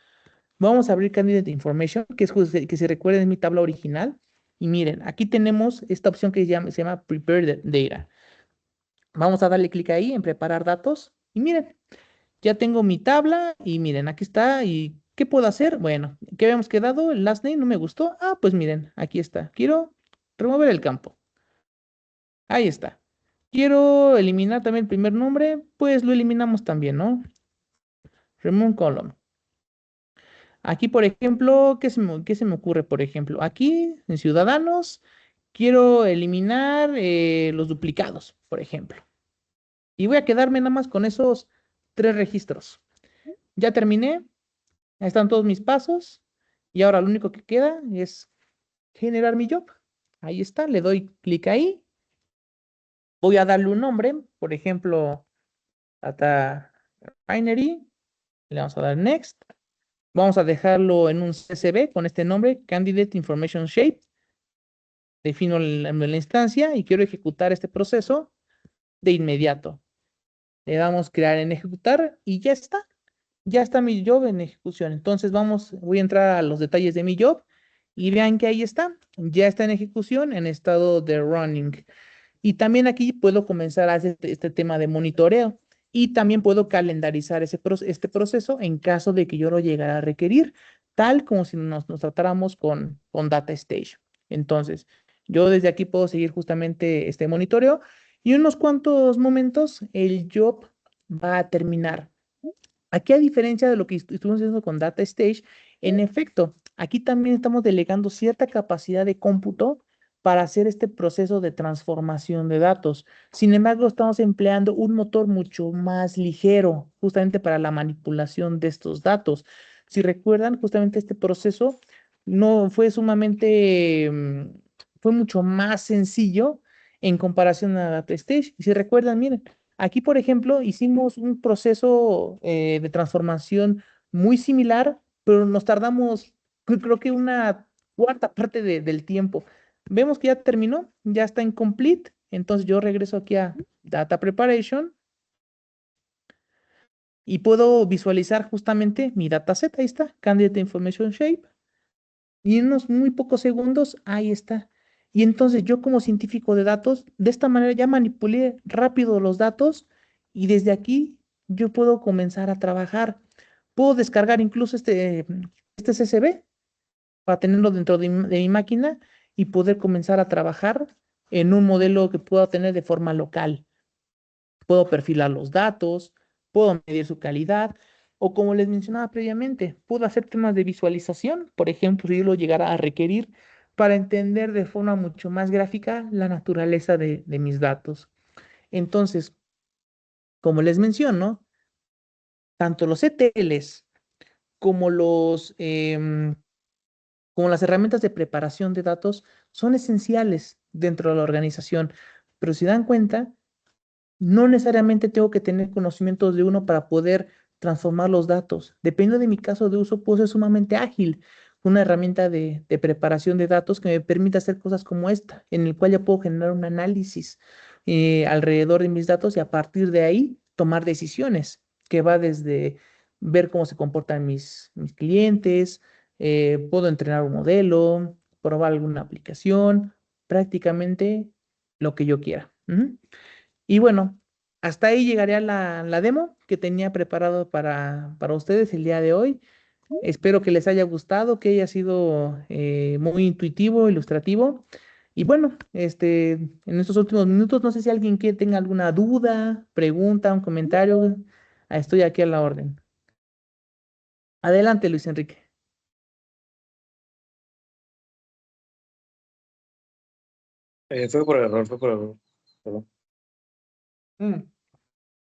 Vamos a abrir Candidate Information, que si recuerden es mi tabla original. Y miren, aquí tenemos esta opción que se llama Prepare Data. Vamos a darle clic ahí en preparar datos. Y miren, ya tengo mi tabla y miren, aquí está. ¿Y qué puedo hacer? Bueno, ¿qué habíamos quedado? El last name no me gustó. Ah, pues miren, aquí está. Quiero remover el campo. Ahí está. Quiero eliminar también el primer nombre. Pues lo eliminamos también, ¿no? Remove column. Aquí, por ejemplo, qué se me ocurre? Por ejemplo, aquí en Ciudadanos quiero eliminar los duplicados, por ejemplo. Y voy a quedarme nada más con esos 3 registros. Ya terminé. Ahí están todos mis pasos. Y ahora lo único que queda es generar mi job. Ahí está. Le doy clic ahí. Voy a darle un nombre. Por ejemplo, Data Refinery. Le vamos a dar Next. Vamos a dejarlo en un CSV con este nombre, Candidate Information Shape. Defino la instancia y quiero ejecutar este proceso de inmediato. Le damos crear en ejecutar y ya está. Ya está mi job en ejecución. Entonces voy a entrar a los detalles de mi job y vean que ahí está. Ya está en ejecución en estado de running. Y también aquí puedo comenzar a hacer este tema de monitoreo y también puedo calendarizar este proceso en caso de que yo lo llegara a requerir, tal como si nos tratáramos con Data Stage. Entonces, yo desde aquí puedo seguir justamente este monitoreo y en unos cuantos momentos el job va a terminar. Aquí, a diferencia de lo que estuvimos haciendo con Data Stage, en efecto, aquí también estamos delegando cierta capacidad de cómputo para hacer este proceso de transformación de datos. Sin embargo, estamos empleando un motor mucho más ligero, justamente para la manipulación de estos datos. Si recuerdan, justamente este proceso no fue sumamente, fue mucho más sencillo en comparación a Data Stage. Y si recuerdan, miren, aquí, por ejemplo, hicimos un proceso de transformación muy similar, pero nos tardamos, creo que una cuarta parte del tiempo. Vemos que ya terminó, ya está incomplete. Entonces yo regreso aquí a Data Preparation y puedo visualizar justamente mi dataset. Ahí está, Candidate Information Shape. Y en unos muy pocos segundos, ahí está. Y entonces yo como científico de datos, de esta manera ya manipulé rápido los datos y desde aquí yo puedo comenzar a trabajar. Puedo descargar incluso este CSV para tenerlo dentro de mi máquina y poder comenzar a trabajar en un modelo que pueda tener de forma local. Puedo perfilar los datos, puedo medir su calidad, o como les mencionaba previamente, puedo hacer temas de visualización, por ejemplo, si yo lo llegara a requerir para entender de forma mucho más gráfica la naturaleza de mis datos. Entonces, como les menciono, tanto los ETLs como como las herramientas de preparación de datos son esenciales dentro de la organización, pero si dan cuenta, no necesariamente tengo que tener conocimientos de uno para poder transformar los datos. Dependiendo de mi caso de uso, puedo ser sumamente ágil. Una herramienta de preparación de datos que me permite hacer cosas como esta, en el cual ya puedo generar un análisis alrededor de mis datos y a partir de ahí tomar decisiones, que va desde ver cómo se comportan mis clientes, puedo entrenar un modelo, probar alguna aplicación, prácticamente lo que yo quiera. Y bueno, hasta ahí llegaría la demo que tenía preparado para ustedes el día de hoy. Espero que les haya gustado, que haya sido muy intuitivo, ilustrativo. Y bueno, en estos últimos minutos, no sé si alguien que tenga alguna duda, pregunta, un comentario. Estoy aquí a la orden. Adelante, Luis Enrique. Fue por error, fue por error. Perdón.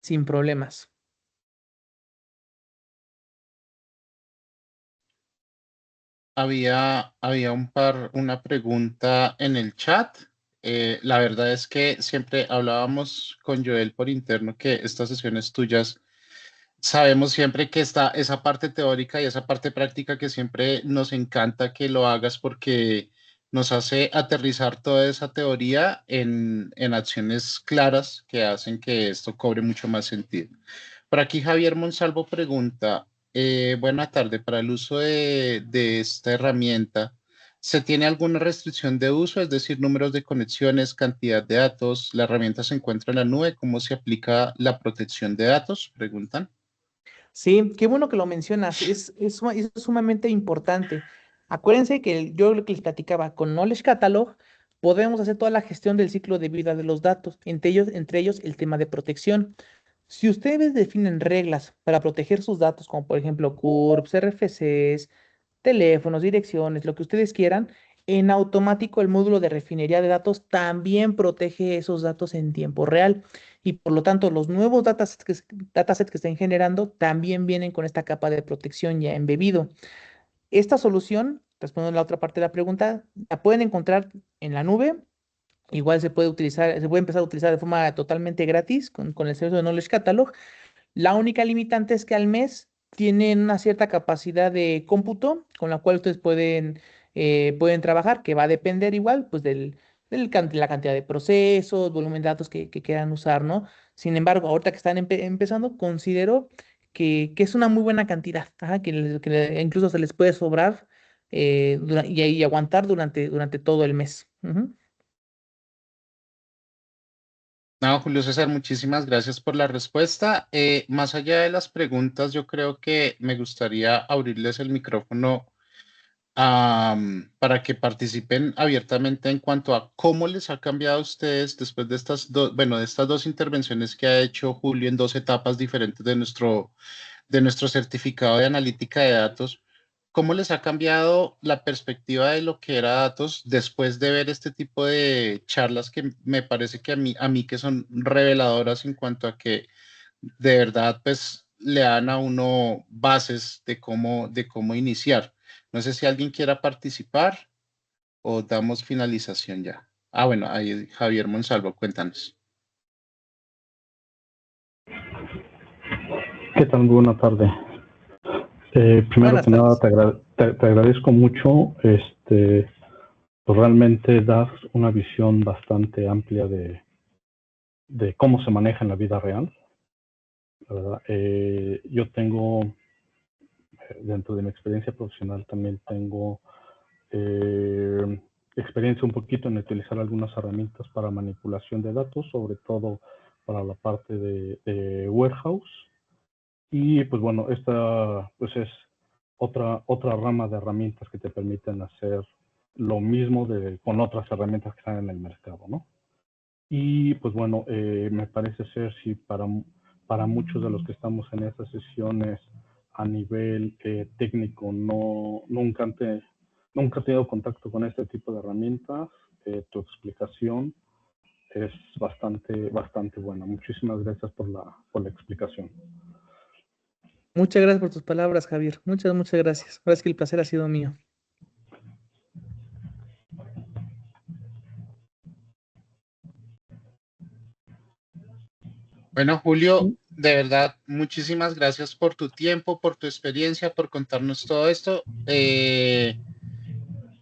Sin problemas. Había una pregunta en el chat. La verdad es que siempre hablábamos con Joel por interno que estas sesiones tuyas, sabemos siempre que está esa parte teórica y esa parte práctica que siempre nos encanta que lo hagas porque nos hace aterrizar toda esa teoría en acciones claras que hacen que esto cobre mucho más sentido. Por aquí Javier Monsalvo pregunta, buena tarde, para el uso de esta herramienta, ¿se tiene alguna restricción de uso? Es decir, números de conexiones, cantidad de datos, la herramienta se encuentra en la nube, ¿cómo se aplica la protección de datos? Preguntan. Sí, qué bueno que lo mencionas, es sumamente importante. Acuérdense que yo lo que les platicaba, con Knowledge Catalog podemos hacer toda la gestión del ciclo de vida de los datos, entre ellos el tema de protección. Si ustedes definen reglas para proteger sus datos, como por ejemplo CURPS, RFCs, teléfonos, direcciones, lo que ustedes quieran, en automático el módulo de refinería de datos también protege esos datos en tiempo real. Y por lo tanto, los nuevos datasets que estén generando también vienen con esta capa de protección ya embebido. Esta solución, respondiendo a la otra parte de la pregunta, la pueden encontrar en la nube. Igual se puede utilizar, se puede empezar a utilizar de forma totalmente gratis con el servicio de Knowledge Catalog. La única limitante es que al mes tienen una cierta capacidad de cómputo con la cual ustedes pueden trabajar, que va a depender igual pues de la cantidad de procesos, volumen de datos que quieran usar, ¿no? Sin embargo, ahorita que están empezando, considero que es una muy buena cantidad, ajá, incluso se les puede sobrar y aguantar durante todo el mes. Ujú. No, Julio César, muchísimas gracias por la respuesta. Más allá de las preguntas, yo creo que me gustaría abrirles el micrófono para que participen abiertamente en cuanto a cómo les ha cambiado a ustedes después de estas dos, bueno, de estas dos intervenciones que ha hecho Julio en dos etapas diferentes de nuestro certificado de analítica de datos. ¿Cómo les ha cambiado la perspectiva de lo que era datos después de ver este tipo de charlas que me parece que a mí que son reveladoras en cuanto a que de verdad pues le dan a uno bases de cómo iniciar? No sé si alguien quiera participar o damos finalización ya. Ah, bueno, ahí Javier Monsalvo, cuéntanos. ¿Qué tal? Buena tarde. Primero Buenas que nada, tardes. te agradezco mucho. Pues realmente das una visión bastante amplia de cómo se maneja en la vida real, ¿verdad? Yo tengo, dentro de mi experiencia profesional, también tengo experiencia un poquito en utilizar algunas herramientas para manipulación de datos, sobre todo para la parte de warehouse. Y pues bueno, esta pues es otra rama de herramientas que te permiten hacer lo mismo con otras herramientas que están en el mercado, ¿no? Y pues bueno, me parece ser si para muchos de los que estamos en estas sesiones a nivel técnico nunca han tenido contacto con este tipo de herramientas, tu explicación es bastante buena. Muchísimas gracias por la explicación. Muchas gracias por tus palabras, Javier. Muchas gracias. Ahora es que el placer ha sido mío. Bueno, Julio, de verdad, muchísimas gracias por tu tiempo, por tu experiencia, por contarnos todo esto.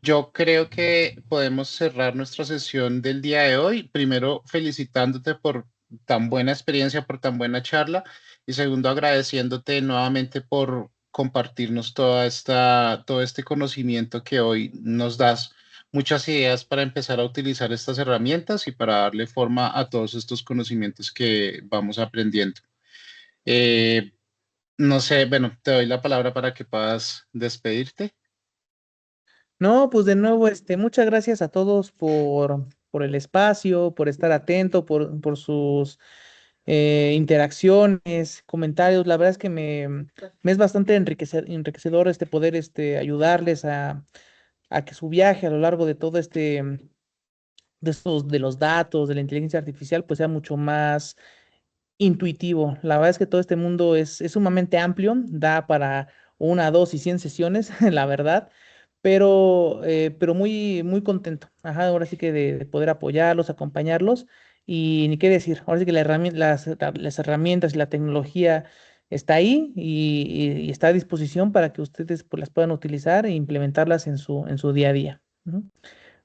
Yo creo que podemos cerrar nuestra sesión del día de hoy. Primero, felicitándote por tan buena experiencia, por tan buena charla. Y segundo, agradeciéndote nuevamente por compartirnos todo este conocimiento que hoy nos das. Muchas ideas para empezar a utilizar estas herramientas y para darle forma a todos estos conocimientos que vamos aprendiendo. Eh, no sé, bueno, te doy la palabra para que puedas despedirte. No, pues de nuevo, muchas gracias a todos por el espacio, por estar atento, por sus interacciones, comentarios. La verdad es que me es bastante enriquecedor poder ayudarles a que su viaje a lo largo de todo de los datos, de la inteligencia artificial, pues sea mucho más intuitivo. La verdad es que todo este mundo es sumamente amplio, da para una, dos y 100 sesiones, la verdad, pero muy contento. Ajá, ahora sí que de poder apoyarlos, acompañarlos y ni qué decir. Ahora sí que las herramientas y la tecnología está ahí y está a disposición para que ustedes pues, las puedan utilizar e implementarlas en su día a día. Ujú.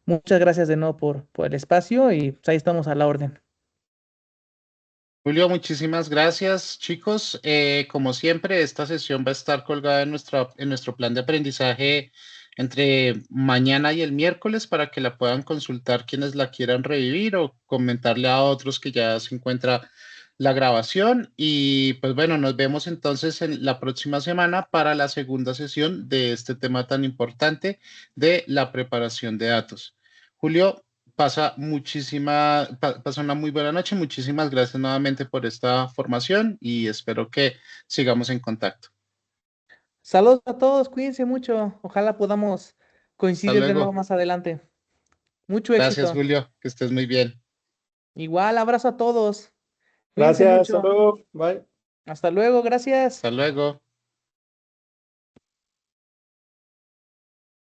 Muchas gracias de nuevo por el espacio y pues, ahí estamos a la orden. Julio, muchísimas gracias, chicos. Como siempre, esta sesión va a estar colgada en nuestro plan de aprendizaje entre mañana y el miércoles para que la puedan consultar quienes la quieran revivir o comentarle a otros que ya se encuentra la grabación. Y pues bueno, nos vemos entonces en la próxima semana para la segunda sesión de este tema tan importante de la preparación de datos. Julio, pasa una muy buena noche. Muchísimas gracias nuevamente por esta formación y espero que sigamos en contacto. Saludos a todos, cuídense mucho. Ojalá podamos Hasta coincidir de nuevo luego. más adelante. Mucho Gracias, éxito. Julio. Que estés muy bien. Igual, abrazo a todos. Cuídense Gracias, hasta mucho. luego, bye. Hasta luego, gracias. Hasta luego.